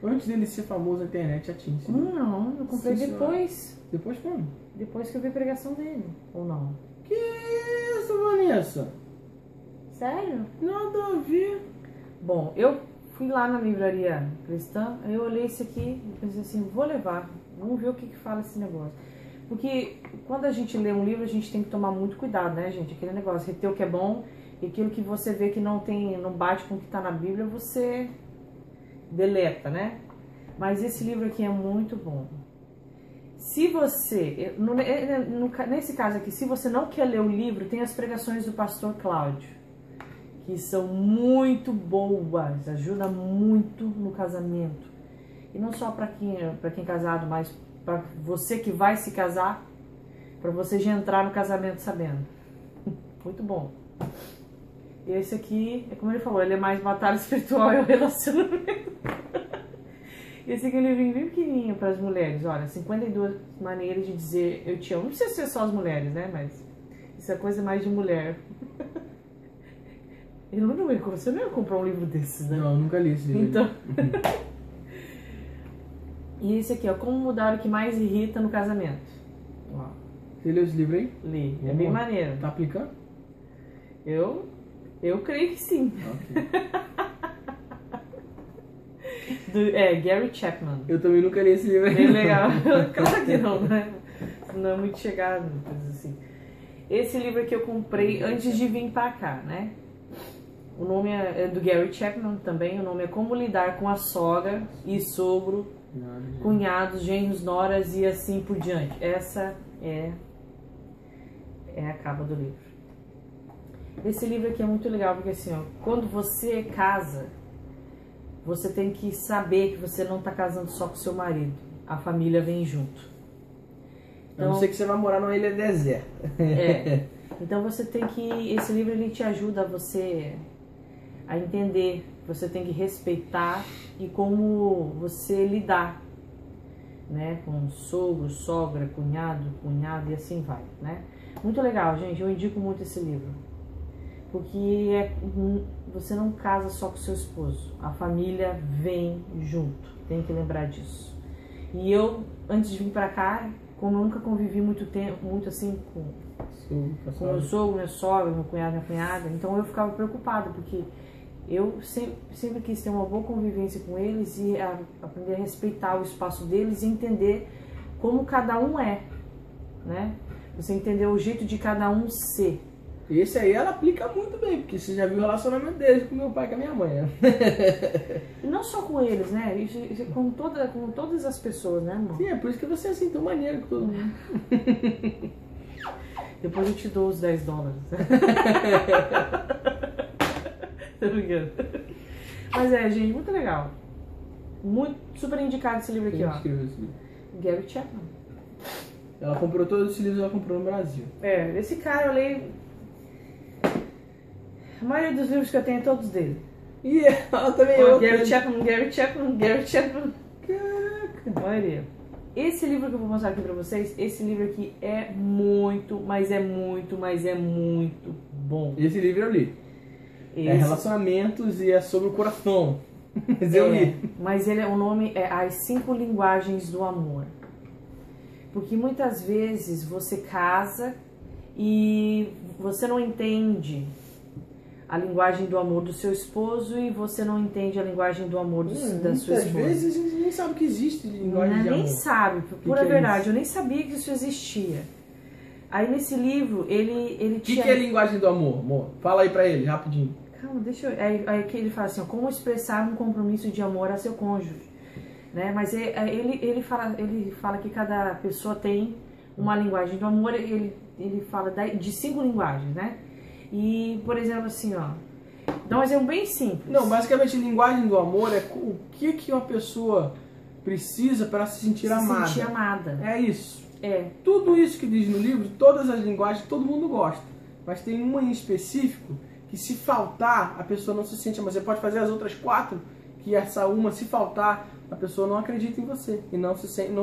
Antes dele ser famoso na internet, já tinha. Não, eu comprei depois. Depois como? Depois que eu vi a pregação dele, ou não? Que isso, Vanessa? Sério? Nada a ver. Bom, eu fui lá na livraria cristã, aí eu olhei esse aqui e pensei assim, vou levar, vamos ver o que fala esse negócio. Porque quando a gente lê um livro, a gente tem que tomar muito cuidado, né, gente? Aquele negócio, reter o que é bom e aquilo que você vê que não bate com o que está na Bíblia, você deleta, né? Mas esse livro aqui é muito bom. Se você, nesse caso aqui, se você não quer ler o livro, tem as pregações do pastor Cláudio, que são muito boas, ajuda muito no casamento. E não só para quem é casado, mas para você que vai se casar, para você já entrar no casamento sabendo. Muito bom. Esse aqui, é como ele falou, ele é mais batalha espiritual e o relacionamento. Esse aqui é um livrinho bem pequenininho para as mulheres. Olha, 52 maneiras de dizer eu te amo. Não precisa ser só as mulheres, né? Mas isso é coisa mais de mulher. Você não ia comprar um livro desses, né? Não, nunca li esse livro. Então... E esse aqui, ó, Como Mudar o que Mais Irrita no Casamento. Ó. Você leu esse livro aí? Li, é bem maneiro. Tá aplicando? Eu creio que sim. Okay. Gary Chapman. Eu também nunca li esse livro aí. Bem legal. Claro que não, né? Não é muito chegado, coisas assim. Esse livro aqui eu comprei antes de vir pra cá, né? O nome é do Gary Chapman também. O nome é Como Lidar com a Sogra e Sogro, Cunhados, Genros, Noras e assim por diante. Essa é a capa do livro. Esse livro aqui é muito legal porque assim, ó, quando você casa, você tem que saber que você não está casando só com seu marido. A família vem junto. Então, a não ser que você vai morar numa ilha deserta. Então você tem que... Esse livro ele te ajuda a você a entender. Você tem que respeitar e como você lidar, né? Com sogro, sogra, cunhado e assim vai, né? Muito legal, gente. Eu indico muito esse livro. Porque você não casa só com seu esposo. A família vem junto. Tem que lembrar disso. E eu, antes de vir pra cá, como eu nunca convivi muito assim com meu sogro, minha sogra, meu cunhado, minha cunhada, então eu ficava preocupada, porque eu sempre quis ter uma boa convivência com eles e aprender a respeitar o espaço deles e entender como cada um é, né? Você entender o jeito de cada um ser. Esse aí ela aplica muito bem, porque você já viu o relacionamento deles com meu pai e com a minha mãe, né? E não só com eles, né? Isso com todas as pessoas, né, amor? Sim, é por isso que você é assim tão maneiro com todo mundo. Depois eu te dou os $10. Tô brincando. Mas gente, muito legal. Muito, super indicado esse livro aqui, Quem ó. escreveu esse livro? Gary Chapman. Ela comprou todos esses livros, ela comprou no Brasil. Esse cara eu leio. A maioria dos livros que eu tenho é todos dele. E ela também é outra. Gary Chapman. Caraca. A maioria. Esse livro que eu vou mostrar aqui pra vocês, esse livro aqui é muito, mas é muito bom. Esse livro eu li. É relacionamentos e é sobre o coração. Mas eu li. Mas o nome é As 5 Linguagens do Amor. Porque muitas vezes você casa e você não entende a linguagem do amor do seu esposo e você não entende a linguagem do amor da sua esposa. Às vezes a gente nem sabe que existe linguagem de amor. Nem sabe, pura verdade. Eu nem sabia que isso existia. Aí nesse livro, ele tinha... O que é linguagem do amor, amor? Fala aí pra ele, rapidinho. Calma, deixa eu... Aí que ele fala assim, ó, como expressar um compromisso de amor a seu cônjuge. Né? Mas ele fala que cada pessoa tem uma linguagem do amor, ele fala de 5 linguagens, né? E, por exemplo, assim, ó, dá um exemplo bem simples. Não, basicamente, linguagem do amor é o que uma pessoa precisa para se sentir amada. Se sentir amada. É isso. É. Tudo isso que diz no livro, todas as linguagens, todo mundo gosta. Mas tem uma em específico que se faltar, a pessoa não se sente amada. Você pode fazer as outras 4, que essa uma, se faltar, a pessoa não acredita em você. E não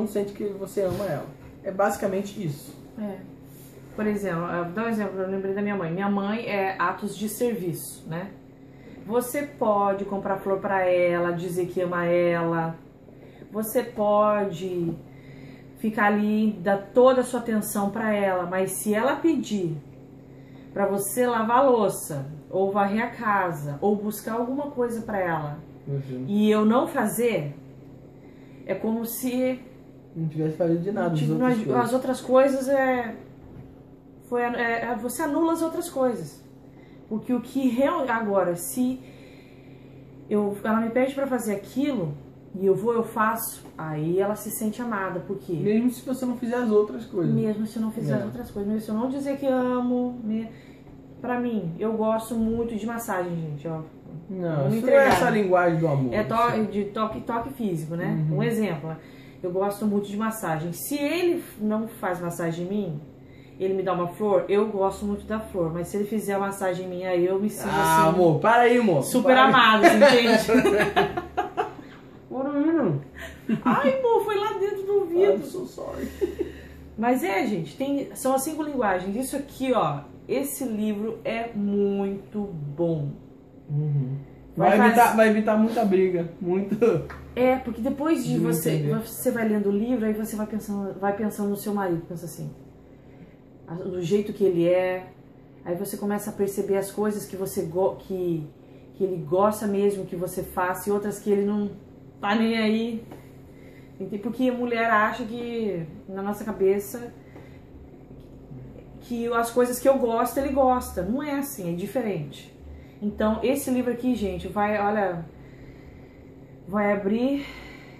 sente que você ama ela. É basicamente isso. É. Por exemplo, dá um exemplo, eu lembrei da minha mãe. Minha mãe é atos de serviço, né? Você pode comprar flor pra ela, dizer que ama ela. Você pode ficar ali, dar toda a sua atenção pra ela. Mas se ela pedir pra você lavar a louça, ou varrer a casa, ou buscar alguma coisa pra ela, e eu não fazer, é como se... não tivesse falado de nada. As outras coisas você anula as outras coisas. Porque o que realmente... Agora, se ela me pede pra fazer aquilo, e eu faço, aí ela se sente amada. Porque mesmo se você não fizer as outras coisas. Mesmo se eu não fizer as outras coisas. Mesmo se eu não dizer que amo. Pra mim, eu gosto muito de massagem, gente, ó. Não, isso não é essa linguagem do amor. É toque físico, né? Um exemplo. Eu gosto muito de massagem. Se ele não faz massagem em mim, ele me dá uma flor, eu gosto muito da flor. Mas se ele fizer a massagem em mim, aí eu me sinto assim... amor, para aí, amor. Super amado, entende? Ai, amor, foi lá dentro do ouvido. I'm so sorry. Mas gente, são as 5 linguagens. Isso aqui, ó, esse livro é muito bom. Vai evitar muita briga, muito... porque depois de você vai lendo o livro, aí você vai pensando no seu marido, pensa assim, do jeito que ele é, aí você começa a perceber as coisas que que ele gosta mesmo que você faça e outras que ele não tá nem aí. Porque a mulher acha que, na nossa cabeça, que as coisas que eu gosto, ele gosta. Não é assim, é diferente. Então, esse livro aqui, gente, vai abrir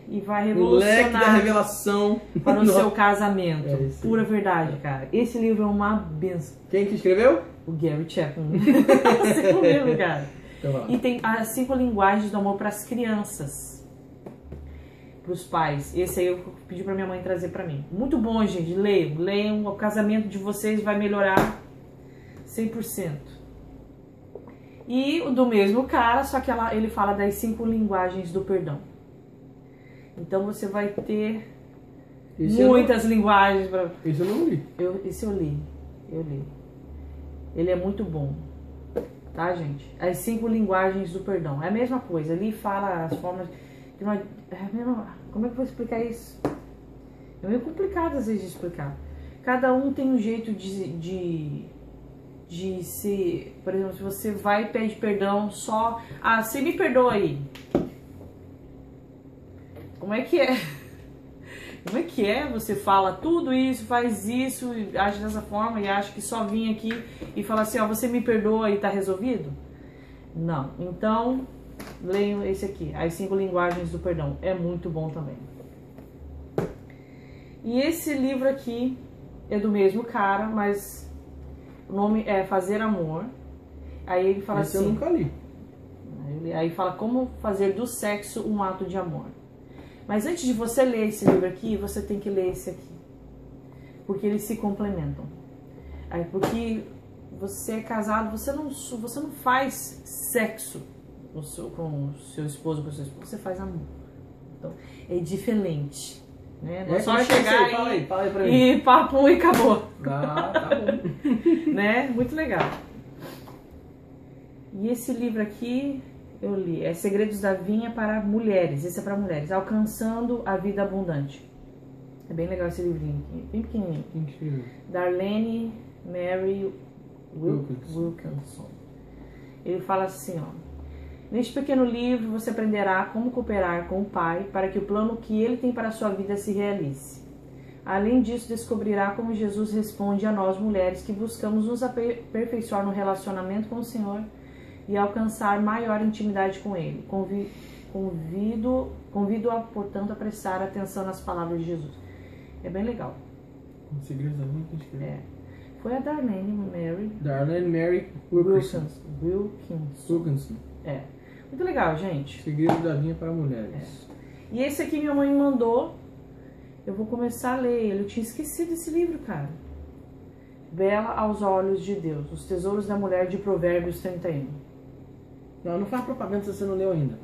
e vai revolucionar o leque da revelação para o seu casamento. Pura verdade, cara. Esse livro é uma benção. Quem que escreveu? O Gary Chapman. Esse livro, cara. Então, e tem as 5 linguagens do amor para as crianças, para os pais. Esse aí eu pedi para minha mãe trazer para mim. Muito bom, gente. Leiam. O casamento de vocês vai melhorar 100%. E do mesmo cara, só que ele fala das 5 linguagens do perdão. Então você vai ter muitas linguagens. Isso eu não li. Esse eu li. Ele é muito bom. Tá, gente? As 5 linguagens do perdão. É a mesma coisa. Ali fala as formas... Como é que eu vou explicar isso? É meio complicado às vezes de explicar. Cada um tem um jeito de se... Por exemplo, se você vai e pede perdão só... você me perdoa aí. Como é que é? Como é que é? Você fala tudo isso, faz isso, age dessa forma e acha que só vim aqui e fala assim, você me perdoa e tá resolvido? Não. Então, leiam esse aqui, As 5 Linguagens do Perdão. É muito bom também. E esse livro aqui é do mesmo cara, mas o nome é Fazer Amor. Aí ele fala esse assim... eu nunca li. Aí fala como fazer do sexo um ato de amor. Mas antes de você ler esse livro aqui, você tem que ler esse aqui. Porque eles se complementam. Porque você é casado, você não faz sexo com o seu esposo, com a sua esposa, você faz amor. Então, é diferente. Né? Não é só chegar fala aí pra mim. E papo e acabou. Tá bom. Né? Muito legal. E esse livro aqui... eu li, é Segredos da Vinha para Mulheres, esse é para mulheres, Alcançando a Vida Abundante. É bem legal esse livrinho aqui, bem pequenininho. Quem escreveu? Darlene Mary Wilkinson. Ele fala assim, ó: neste pequeno livro você aprenderá como cooperar com o Pai para que o plano que Ele tem para a sua vida se realize. Além disso, descobrirá como Jesus responde a nós mulheres que buscamos nos aperfeiçoar no relacionamento com o Senhor e alcançar maior intimidade com Ele. Convido-a, portanto, a prestar atenção nas palavras de Jesus. É bem legal. Segredos da Vida que escreveu. É. Foi a Darlene Mary Wilkinson. É. Muito legal, gente. Segredos da Vinha para Mulheres. É. E esse aqui minha mãe me mandou. Eu vou começar a ler ele. Eu tinha esquecido esse livro, cara. Bela aos Olhos de Deus. Os Tesouros da Mulher, de Provérbios 31. Não faz propaganda se você não leu ainda.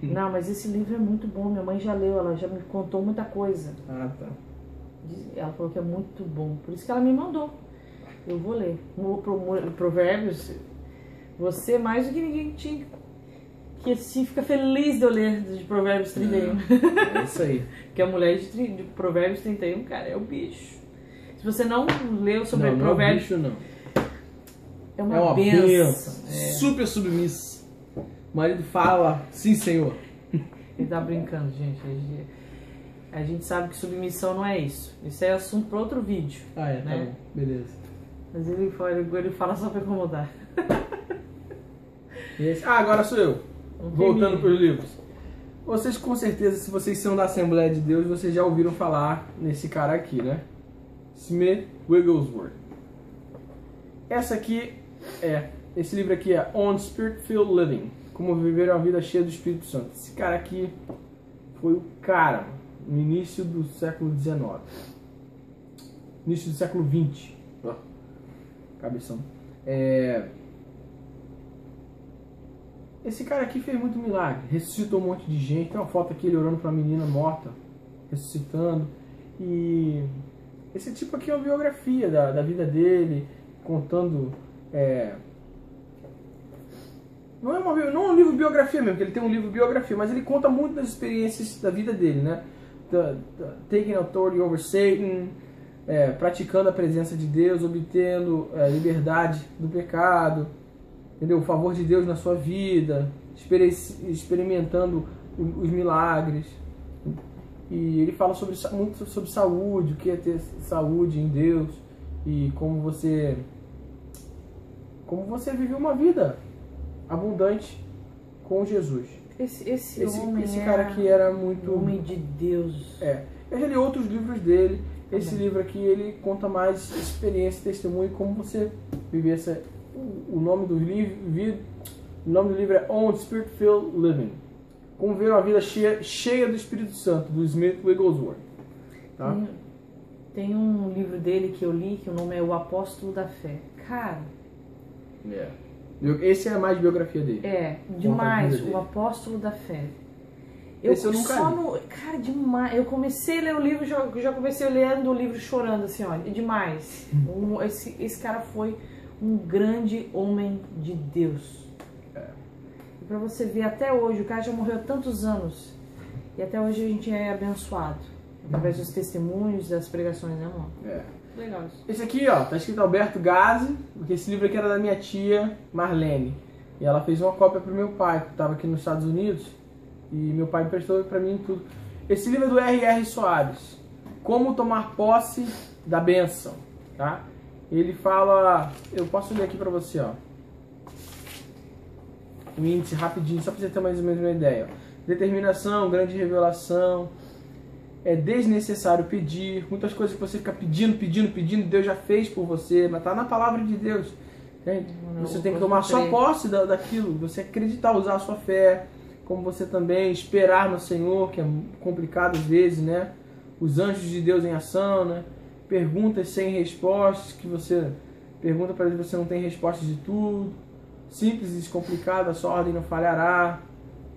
Não, mas esse livro é muito bom. Minha mãe já leu, ela já me contou muita coisa. Ah, tá. Ela falou que é muito bom. Por isso que ela me mandou. Eu vou ler. Provérbios, você mais do que ninguém tinha. Que assim fica feliz de eu ler de Provérbios 31. É isso aí. Que a mulher de Provérbios 31, cara, é o bicho. Se você não leu sobre Provérbios... Não é o bicho, não. É uma bênção. Super submissa. O marido fala, sim, senhor. Ele tá brincando, gente. A gente sabe que submissão não é isso. Isso é assunto para outro vídeo. Ah, é, né? tá bom. Beleza. Mas ele fala só para incomodar. Agora sou eu. Voltando para os livros. Vocês com certeza, se vocês são da Assembleia de Deus, vocês já ouviram falar nesse cara aqui, né? Smith Wigglesworth. Esse livro aqui é On Spirit-Filled Living. Como viver uma vida cheia do Espírito Santo. Esse cara aqui foi o cara no início do século XIX. Início do século XX. Cabeção. Esse cara aqui fez muito milagre. Ressuscitou um monte de gente. Tem uma foto aqui ele orando para uma menina morta, ressuscitando. E esse tipo aqui é uma biografia da vida dele, contando. Não é um livro biografia mesmo, porque ele tem um livro biografia, mas ele conta muito das experiências da vida dele, né? Taking authority over Satan, praticando a presença de Deus, obtendo liberdade do pecado, entendeu? O favor de Deus na sua vida, experimentando os milagres. E ele fala muito sobre saúde, o que é ter saúde em Deus e como você vive uma vida abundante com Jesus. Esse homem cara aqui era muito... homem de Deus. Eu já li outros livros dele. Esse livro aqui, ele conta mais experiência, testemunho, como você viver essa... O nome do livro é On Spirit-Filled Living. Como ver uma vida cheia do Espírito Santo, do Smith Wigglesworth. Tá? Tem um livro dele que eu li, que o nome é O Apóstolo da Fé. Cara... Esse é mais biografia dele. Demais. O Apóstolo da Fé. Esse eu nunca li. Cara, demais. Eu comecei a ler o livro, já comecei lendo o livro chorando, assim, olha. É demais. Esse cara foi um grande homem de Deus. E pra você ver, até hoje, o cara já morreu há tantos anos. E até hoje a gente é abençoado. Através dos testemunhos, das pregações, né, amor? Legal isso. Esse aqui, ó, tá escrito Alberto Gazzi, porque esse livro aqui era da minha tia Marlene. E ela fez uma cópia pro meu pai, que estava aqui nos Estados Unidos. E meu pai emprestou pra mim tudo. Esse livro é do R.R. Soares. Como tomar posse da bênção, tá? Ele fala... Eu posso ler aqui pra você, ó. O índice rapidinho, só pra você ter mais ou menos uma ideia. Determinação, grande revelação... É desnecessário pedir, muitas coisas que você fica pedindo, Deus já fez por você, mas está na palavra de Deus. Entende? Você tem que tomar só posse daquilo, você acreditar, usar a sua fé, como você também esperar no Senhor, que é complicado às vezes, né? Os anjos de Deus em ação, né? Perguntas sem respostas, que você pergunta para Deus, você não tem respostas de tudo. Simples e descomplicado, a sua ordem não falhará,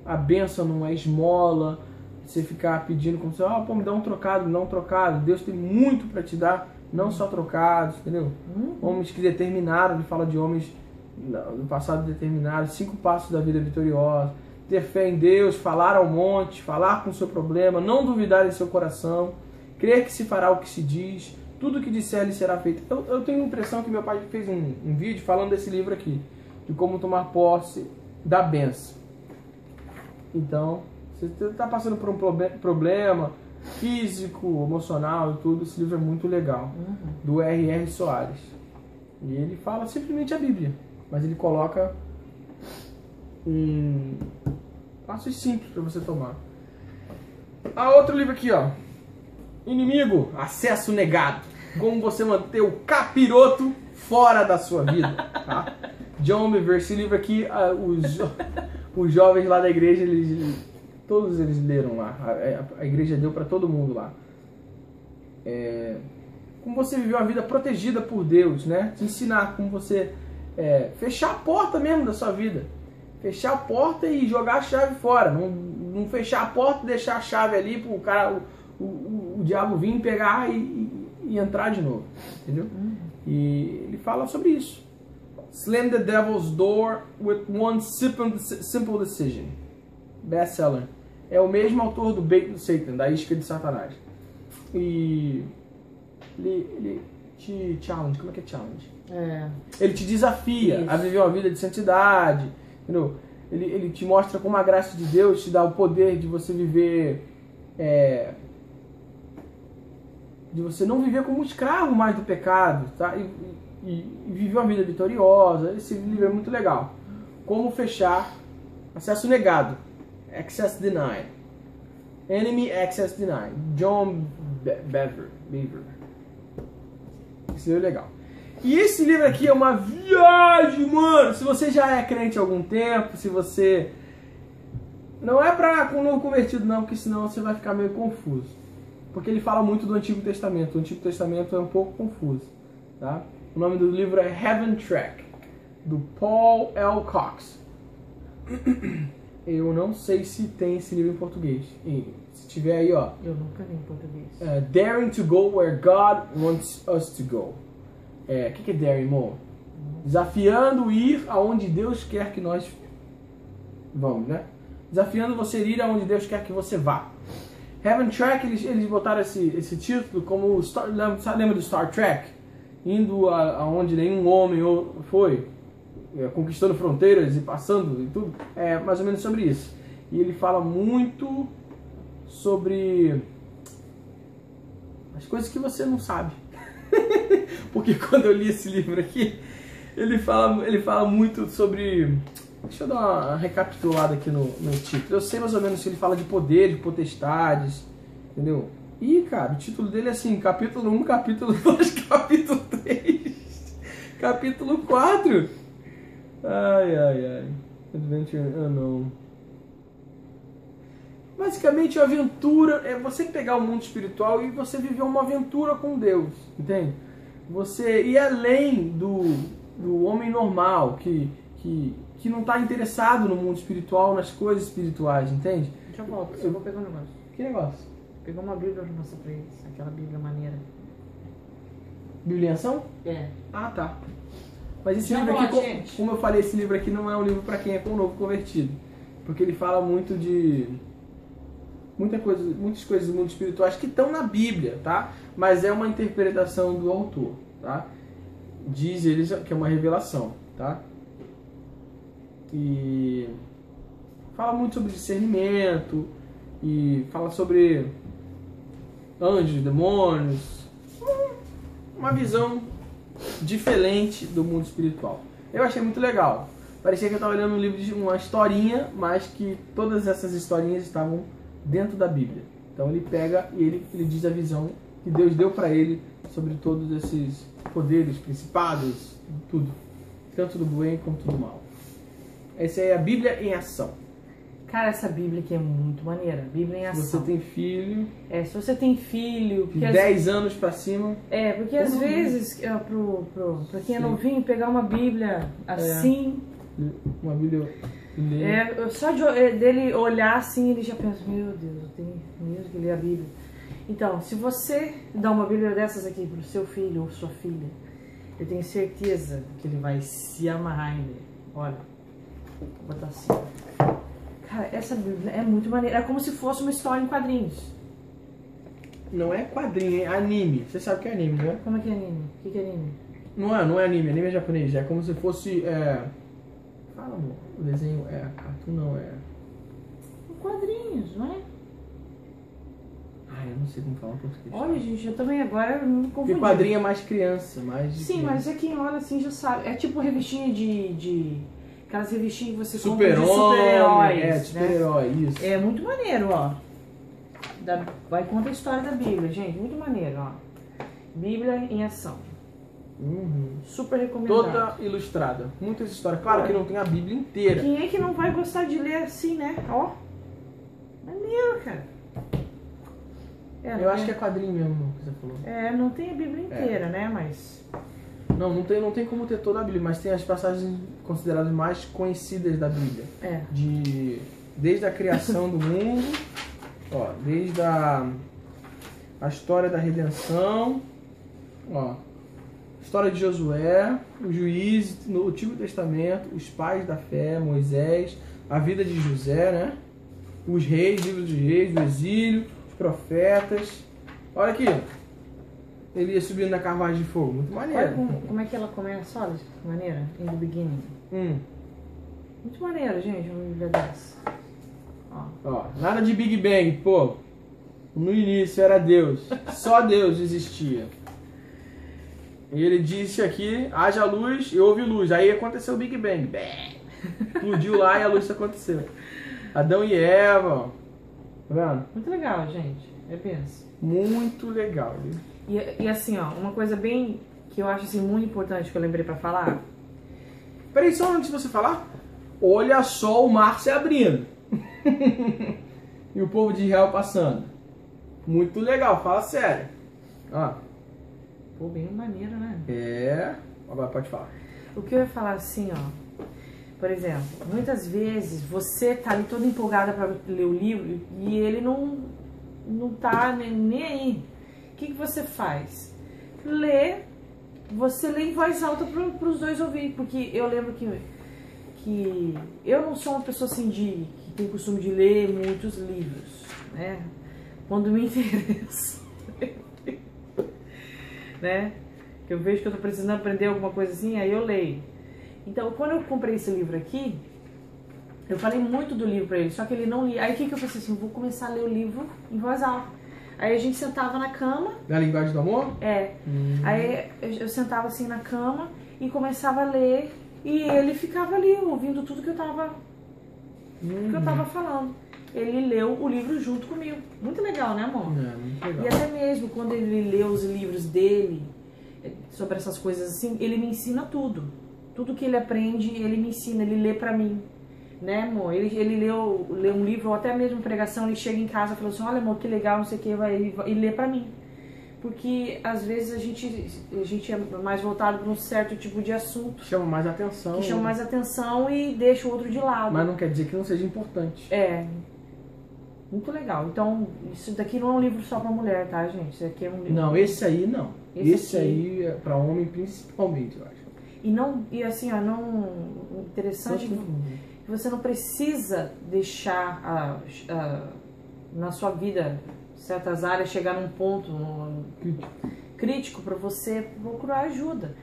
a bênção não é esmola. Você ficar pedindo como se, pô, me dá um trocado, não um trocado. Deus tem muito para te dar, não só trocados, entendeu? Homens que determinaram, ele fala de homens do passado determinados, 5 passos da vida vitoriosa. Ter fé em Deus, falar ao monte, falar com o seu problema, não duvidar em seu coração, crer que se fará o que se diz, tudo que disser lhe será feito. Eu tenho a impressão que meu pai fez um vídeo falando desse livro aqui. de como tomar posse da bênção. Então, se você está passando por um problema físico, emocional e tudo, esse livro é muito legal, do R.R. Soares. E ele fala simplesmente a Bíblia, mas ele coloca passos simples para você tomar. Outro livro aqui, ó. Inimigo, acesso negado. Como você manter o capiroto fora da sua vida. Tá? John Bevere, esse livro aqui, os jovens lá da igreja, todos eles leram lá. A igreja deu para todo mundo lá. Como você viver uma vida protegida por Deus, né? Te ensinar como você fechar a porta mesmo da sua vida. Fechar a porta e jogar a chave fora. Não fechar a porta e deixar a chave ali pro cara, o diabo vir pegar e entrar de novo. Entendeu? E ele fala sobre isso. Slam the Devil's Door with one simple decision. Best-seller. É o mesmo autor do Bait do Satan, da isca de Satanás. E ele te challenge. Como é que é challenge? Ele te desafia a viver uma vida de santidade. Entendeu? Ele te mostra como a graça de Deus te dá o poder de você viver... de você não viver como um escravo mais do pecado, tá? E viver uma vida vitoriosa. Esse livro é muito legal. Como fechar acesso negado. Access denied. Enemy access denied. John Bevere. Esse livro é legal. E esse livro aqui é uma viagem, mano. Se você já é crente há algum tempo, se você... Não é para um novo convertido não, porque senão você vai ficar meio confuso. Porque ele fala muito do Antigo Testamento. O Antigo Testamento é um pouco confuso, tá? O nome do livro é Heaven Track, do Paul L. Cox. Eu não sei se tem esse livro em português. Se tiver aí, ó. Eu nunca vi em português. Daring to go where God wants us to go. O que é daring, amor? Desafiando ir aonde Deus quer que nós vamos, né? Desafiando você a ir aonde Deus quer que você vá. Heaven Track, eles botaram esse título como... Lembra do Star Trek? Indo aonde nenhum homem foi, conquistando fronteiras e passando e tudo. É mais ou menos sobre isso. E ele fala muito sobre as coisas que você não sabe. Porque quando eu li esse livro aqui, ele fala muito sobre... Deixa eu dar uma recapitulada aqui no título. Eu sei mais ou menos se ele fala de poder, de potestades, entendeu? E, cara, o título dele é assim, capítulo 1, capítulo 2, capítulo 3, capítulo 4. Ai. Adventure Unknown. Basicamente, a aventura é você pegar o mundo espiritual e você viver uma aventura com Deus, entende? Você ir além do homem normal, que não está interessado no mundo espiritual, nas coisas espirituais, entende? Deixa eu voltar, eu vou pegar um negócio. Que negócio? Pegou uma Bíblia pra mostrar pra eles, aquela Bíblia maneira. Bíblia em ação? É. Ah, tá. Mas esse livro aqui, como eu falei, esse livro aqui não é um livro para quem é novo convertido. Porque ele fala muito de... muitas coisas do mundo espiritual que estão na Bíblia, tá? Mas é uma interpretação do autor, tá? Diz eles que é uma revelação, tá? E fala muito sobre discernimento e fala sobre anjos, demônios, uma visão diferente do mundo espiritual. Eu achei muito legal. Parecia que eu estava lendo um livro de uma historinha, mas que todas essas historinhas estavam dentro da Bíblia. Então ele pega e ele diz a visão que Deus deu para ele sobre todos esses poderes, principados, tudo. Tanto do bem quanto do mal. Essa é a Bíblia em ação. Cara, essa Bíblia aqui é muito maneira. Bíblia em ação. Se você tem filho... se você tem filho... De 10 anos pra cima... porque às vezes, pra quem é novinho, pegar uma Bíblia assim... Uma Bíblia... só dele olhar assim, ele já pensa, meu Deus, eu tenho mesmo que ler a Bíblia. Então, se você dá uma Bíblia dessas aqui pro seu filho ou sua filha, eu tenho certeza que ele vai se amarrar em ler. Olha, vou botar assim. Cara, essa Bíblia é muito maneira. É como se fosse uma história em quadrinhos. Não é quadrinho, é anime. Você sabe o que é anime, né? Como é que é anime? O que é anime? Não é anime. Anime é japonês. É como se fosse Fala, amor. O desenho é cartoon, não é? Quadrinhos, não é? Ai, eu não sei como falar em português. Olha, gente, eu também agora me confundi. Porque quadrinho é mais criança, mais de Sim, criança. mas é quem olha assim já sabe. É tipo revistinha de aquelas revistinhas que você compra de Super-Homem, super-heróis. é, super-herói, isso. É muito maneiro, ó. Vai contar a história da Bíblia, gente. Muito maneiro, ó. Bíblia em ação. Super recomendado. Toda ilustrada. Muitas histórias. Claro que não tem a Bíblia inteira. Quem é que não vai gostar de ler assim, né? Ó. Maneiro, cara. Eu acho que é quadrinho mesmo que você falou. É, não tem a Bíblia inteira, né? Mas... Não tem como ter toda a Bíblia, mas tem as passagens consideradas mais conhecidas da Bíblia. É. Desde a criação do mundo, ó, desde a história da redenção, ó, história de Josué, os juízes no Antigo Testamento, os pais da fé, Moisés, a vida de José, né? Os reis, livro dos reis, o exílio, os profetas. Olha aqui, ele ia subindo na carruagem de fogo, muito maneiro. Olha como é que ela começa, olha que maneira, in the beginning. Muito maneiro, gente, uma Bíblia dessa. Ó, nada de Big Bang, pô. No início era Deus, só Deus existia. E ele disse aqui, haja luz e houve luz. Aí aconteceu o Big Bang. Explodiu lá e a luz aconteceu. Adão e Eva, ó. Tá vendo? Muito legal, gente. É benção. Muito legal, viu? E assim, ó, uma coisa bem que eu acho assim, muito importante que eu lembrei pra falar. Peraí, só antes de você falar. Olha só o mar se abrindo. E o povo de Israel passando. Muito legal, fala sério. Ó. Pô, bem maneiro, né? É. Agora pode falar. O que eu ia falar assim, ó. Por exemplo, muitas vezes você tá ali toda empolgada pra ler o livro e ele não tá nem aí. O que você faz? Você lê em voz alta para os dois ouvir, porque eu lembro que eu não sou uma pessoa assim que tem o costume de ler muitos livros, né? Quando me interessa, né? Que eu vejo que eu tô precisando aprender alguma coisa assim, aí eu leio. Então, quando eu comprei esse livro aqui, eu falei muito do livro para ele, só que ele não lia. Aí o que eu pensei assim, eu vou começar a ler o livro em voz alta. Aí a gente sentava na cama. Da linguagem do amor? É. Aí eu sentava assim na cama e começava a ler. E ele ficava ali ouvindo tudo que eu tava falando. Ele leu o livro junto comigo. Muito legal, né, amor? É, muito legal. E até mesmo quando ele lê os livros dele, sobre essas coisas assim, ele me ensina tudo. Tudo que ele aprende, ele me ensina, ele lê pra mim. Né, amor? Ele lê um livro, ou até mesmo pregação, ele chega em casa e fala assim, olha, amor, que legal, não sei o que, e lê pra mim. Porque, às vezes, a gente é mais voltado para um certo tipo de assunto. Chama mais atenção. Que chama mais atenção e deixa o outro de lado. Mas não quer dizer que não seja importante. É. Muito legal. Então, isso daqui não é um livro só pra mulher, tá, gente? Isso aqui é um livro... Não, esse aí não. Esse aqui... aí é pra homem principalmente, eu acho. E assim, ó, não... Interessante... Você não precisa deixar na sua vida certas áreas chegar num ponto crítico para você procurar ajuda.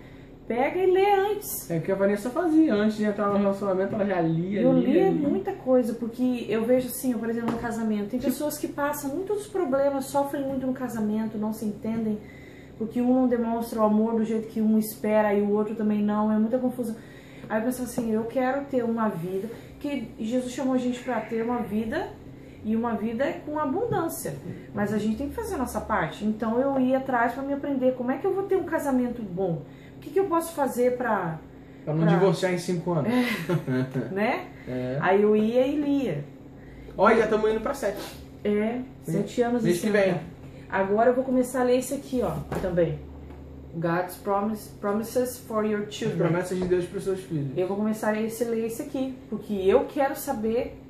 Pega e lê antes. É o que a Vanessa fazia. Antes de entrar no relacionamento, ela já lia. Eu lia muita coisa, porque eu vejo assim, por exemplo, no casamento. Tem pessoas que passam muitos problemas, sofrem muito no casamento, não se entendem, porque um não demonstra o amor do jeito que um espera e o outro também não. É muita confusão. Aí eu penso assim, eu quero ter uma vida, que Jesus chamou a gente para ter uma vida, e uma vida com abundância. Mas a gente tem que fazer a nossa parte. Então eu ia atrás para me aprender como é que eu vou ter um casamento bom. O que eu posso fazer para não divorciar em 5 anos. Né? É. Aí eu ia e lia. Olha, já estamos indo para 7. 7 anos mês que vem. Agora eu vou começar a ler esse aqui, ó, também. God's Promises for Your Children. As promessas de Deus para os seus filhos. Eu vou começar a ler esse aqui, porque eu quero saber.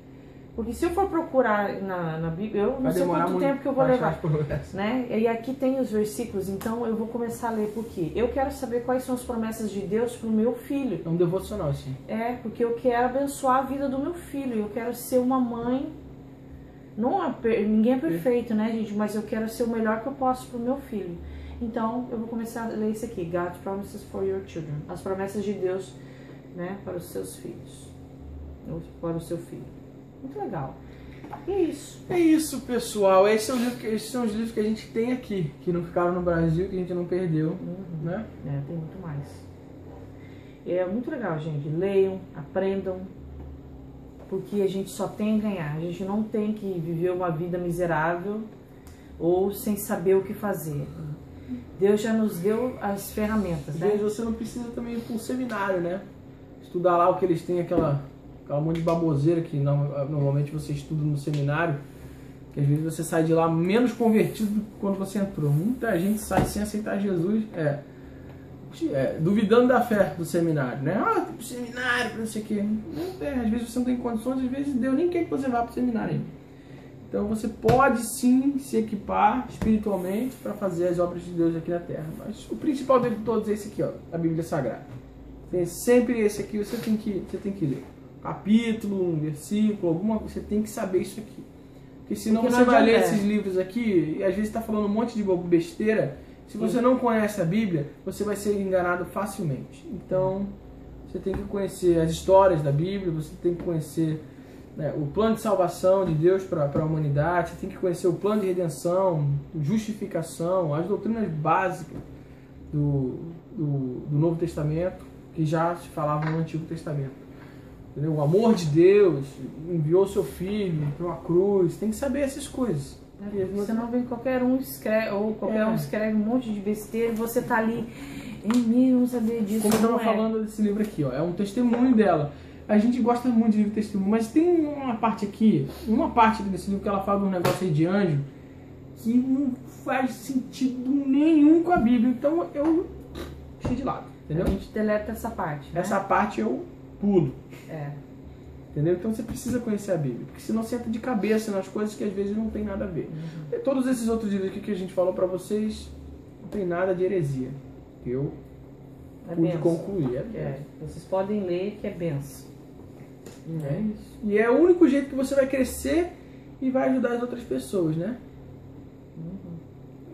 Porque se eu for procurar na Bíblia, eu não sei quanto tempo que eu vou levar. Né? E aqui tem os versículos, então eu vou começar a ler, porque eu quero saber quais são as promessas de Deus para o meu filho. É um devocional, assim. É, porque eu quero abençoar a vida do meu filho. Eu quero ser uma mãe. Ninguém é perfeito, né, gente? Mas eu quero ser o melhor que eu posso para o meu filho. Então, eu vou começar a ler isso aqui. God's Promises for Your Children. As promessas de Deus, né, para os seus filhos. ou para o seu filho. Muito legal. E é isso. É isso, pessoal. Esses são os livros que a gente tem aqui, que não ficaram no Brasil, que a gente não perdeu, né? Tem muito mais. É muito legal, gente. Leiam, aprendam, porque a gente só tem a ganhar. A gente não tem que viver uma vida miserável ou sem saber o que fazer. Deus já nos deu as ferramentas, né? Às vezes você não precisa também ir para um seminário, né? Estudar lá o que eles têm, aquela monte de baboseira que normalmente você estuda no seminário, que às vezes você sai de lá menos convertido do que quando você entrou. Muita gente sai sem aceitar Jesus, duvidando da fé do seminário, né? Tem pro seminário, não sei o quê. Às vezes você não tem condições, às vezes Deus nem quer que você vá pro seminário ainda. Então você pode sim se equipar espiritualmente para fazer as obras de Deus aqui na Terra. Mas o principal de todos é esse aqui, ó, a Bíblia Sagrada. Tem sempre esse aqui, você tem que ler. Capítulo, um versículo, você tem que saber isso aqui. Porque senão você vai ler esses livros aqui e às vezes está falando um monte de besteira. Se você não conhece a Bíblia, você vai ser enganado facilmente. Então, você tem que conhecer as histórias da Bíblia, você tem que conhecer, né, o plano de salvação de Deus para a humanidade, você tem que conhecer o plano de redenção, justificação, as doutrinas básicas do Novo Testamento, que já se falavam no Antigo Testamento. Entendeu? O amor de Deus enviou seu filho para uma cruz, tem que saber essas coisas. Senão vem qualquer um escreve, ou qualquer um escreve um monte de besteira e você tá ali, não saber disso. Como eu estava falando desse livro aqui, ó, é um testemunho dela. A gente gosta muito de livro testemunho, mas tem uma parte desse livro que ela fala de um negócio aí de anjo que não faz sentido nenhum com a Bíblia. Então eu deixei de lado, entendeu? A gente deleta essa parte, né? Essa parte eu pulo. Entendeu? Então você precisa conhecer a Bíblia, porque senão você entra de cabeça nas coisas que às vezes não tem nada a ver. E todos esses outros livros aqui que a gente falou pra vocês, não tem nada de heresia. Eu pude concluir. Vocês podem ler que é benção. É isso. E é o único jeito que você vai crescer e vai ajudar as outras pessoas, né?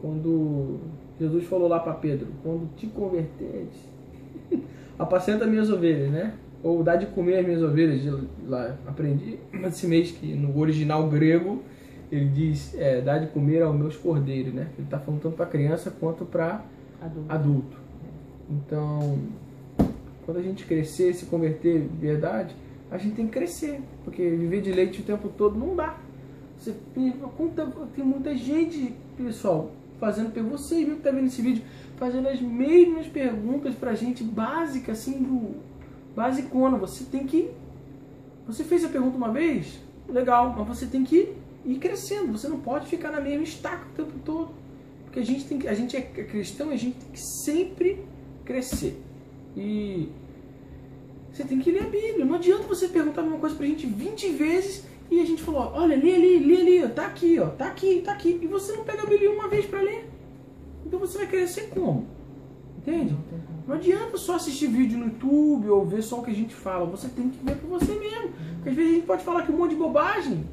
Quando Jesus falou lá para Pedro, quando te converteres, apacenta minhas ovelhas, né? Ou dá de comer as minhas ovelhas. Lá aprendi esse mês que no original grego ele diz, dá de comer aos meus cordeiros, né? Ele está falando tanto para criança quanto para adulto. Então, quando a gente crescer, se converter de verdade, a gente tem que crescer, porque viver de leite o tempo todo não dá. Tem muita gente, pessoal, fazendo, vocês mesmo que tá vendo esse vídeo, fazendo as mesmas perguntas pra gente, básica, assim, basicona. Você fez a pergunta uma vez, legal, mas você tem que ir crescendo, você não pode ficar na mesma estaca o tempo todo, porque a gente é cristão e a gente tem que sempre crescer. E você tem que ler a Bíblia. Não adianta você perguntar uma coisa pra gente 20 vezes e a gente falou, olha, lê ali, tá aqui, ó, tá aqui. E você não pega a Bíblia uma vez pra ler. Então você vai crescer como? Entende? Não adianta só assistir vídeo no YouTube ou ver só o que a gente fala. Você tem que ver por você mesmo. Porque às vezes a gente pode falar que um monte de bobagem.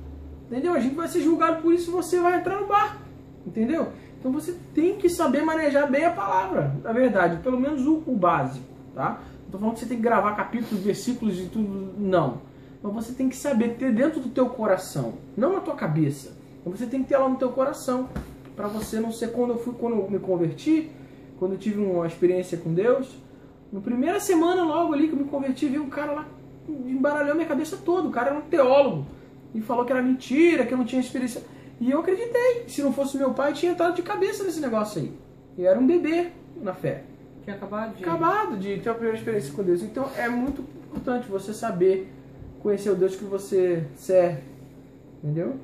Entendeu? A gente vai ser julgado por isso e você vai entrar no barco. Entendeu? Então você tem que saber manejar bem a palavra, na verdade. Pelo menos o básico, tá? Não tô falando que você tem que gravar capítulos, versículos e tudo, não. Mas você tem que saber ter dentro do teu coração, não na tua cabeça. Então você tem que ter lá no teu coração, para você não ser quando eu me converti, quando eu tive uma experiência com Deus, na primeira semana logo ali que eu me converti, vi um cara lá, embaralhou minha cabeça toda. O cara era um teólogo e falou que era mentira, que eu não tinha experiência. E eu acreditei. Se não fosse meu pai, eu tinha entrado de cabeça nesse negócio aí. E eu era um bebê na fé. Tinha acabado de ter a primeira experiência com Deus. Então é muito importante você saber conhecer o Deus que você serve. Entendeu?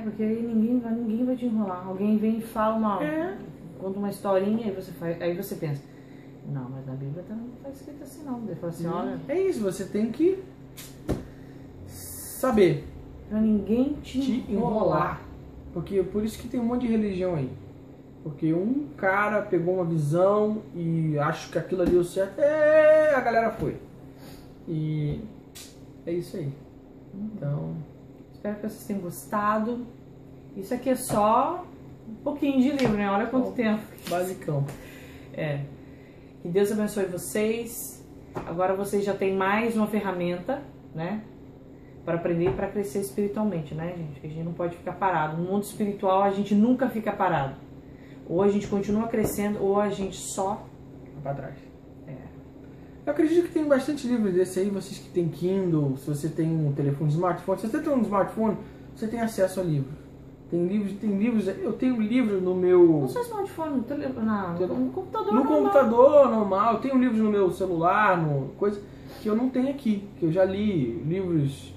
Porque aí ninguém vai te enrolar. Alguém vem e fala conta uma historinha aí você pensa, não, mas na Bíblia não está escrito assim não. Ele fala assim, olha... É isso, você tem que saber. Pra ninguém te enrolar. Porque por isso que tem um monte de religião aí. Porque um cara pegou uma visão e acho que aquilo ali deu certo, a galera foi. E é isso aí. Então, espero que vocês tenham gostado. Isso aqui é só um pouquinho de livro, né? Olha quanto tempo. Basicão. Que Deus abençoe vocês. Agora vocês já têm mais uma ferramenta, né? para aprender e para crescer espiritualmente, né, gente? A gente não pode ficar parado. No mundo espiritual a gente nunca fica parado. Ou a gente continua crescendo, ou a gente só vai para trás. Eu acredito que tem bastante livros desse aí, vocês que tem Kindle, se você tem um telefone smartphone, se você tem um smartphone, você tem acesso a livros. Tem livros, eu tenho livros no meu... Não só smartphone, no computador normal. No computador normal, eu tenho livros no meu celular, coisa que eu não tenho aqui, que eu já li livros...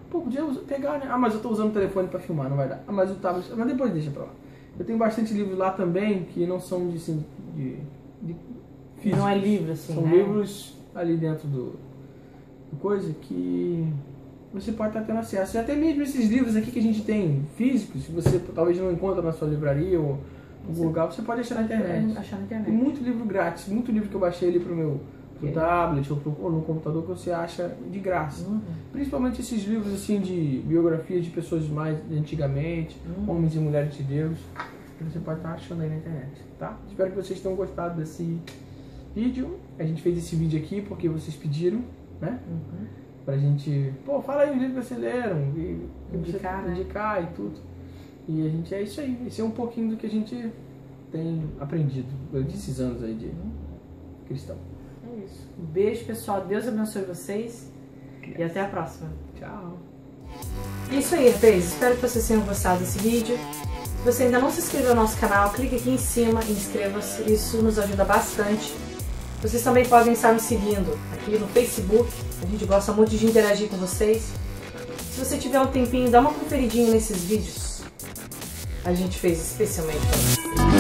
Pô, podia pegar, né? Ah, mas eu tô usando o telefone para filmar, não vai dar. Ah, mas o tablet... Mas depois deixa pra lá. Eu tenho bastante livros lá também, que não são de físicos. Não é livro, assim, são livros ali dentro do coisa que você pode estar tendo acesso. E até mesmo esses livros aqui que a gente tem físicos, que você talvez não encontra na sua livraria ou em algum lugar, você pode achar na internet. Tem muito livro grátis, muito livro que eu baixei ali pro tablet ou no computador que você acha de graça. Principalmente esses livros assim de biografias de pessoas mais de antigamente, homens e mulheres de Deus, que você pode estar achando aí na internet, tá? Espero que vocês tenham gostado desse vídeo. A gente fez esse vídeo aqui porque vocês pediram, né? Pra gente, pô, fala aí um livro que vocês leram e indicar e tudo. E a gente, é isso aí. Esse é um pouquinho do que a gente tem aprendido desses anos aí de cristão. É isso. Um beijo, pessoal. Deus abençoe vocês. E até a próxima. Tchau. Isso aí, rapaz. Espero que vocês tenham gostado desse vídeo. Se você ainda não se inscreveu no nosso canal, clique aqui em cima e inscreva-se. Isso nos ajuda bastante. Vocês também podem estar nos seguindo aqui no Facebook. A gente gosta muito de interagir com vocês. Se você tiver um tempinho, dá uma conferidinha nesses vídeos. A gente fez especialmente para vocês.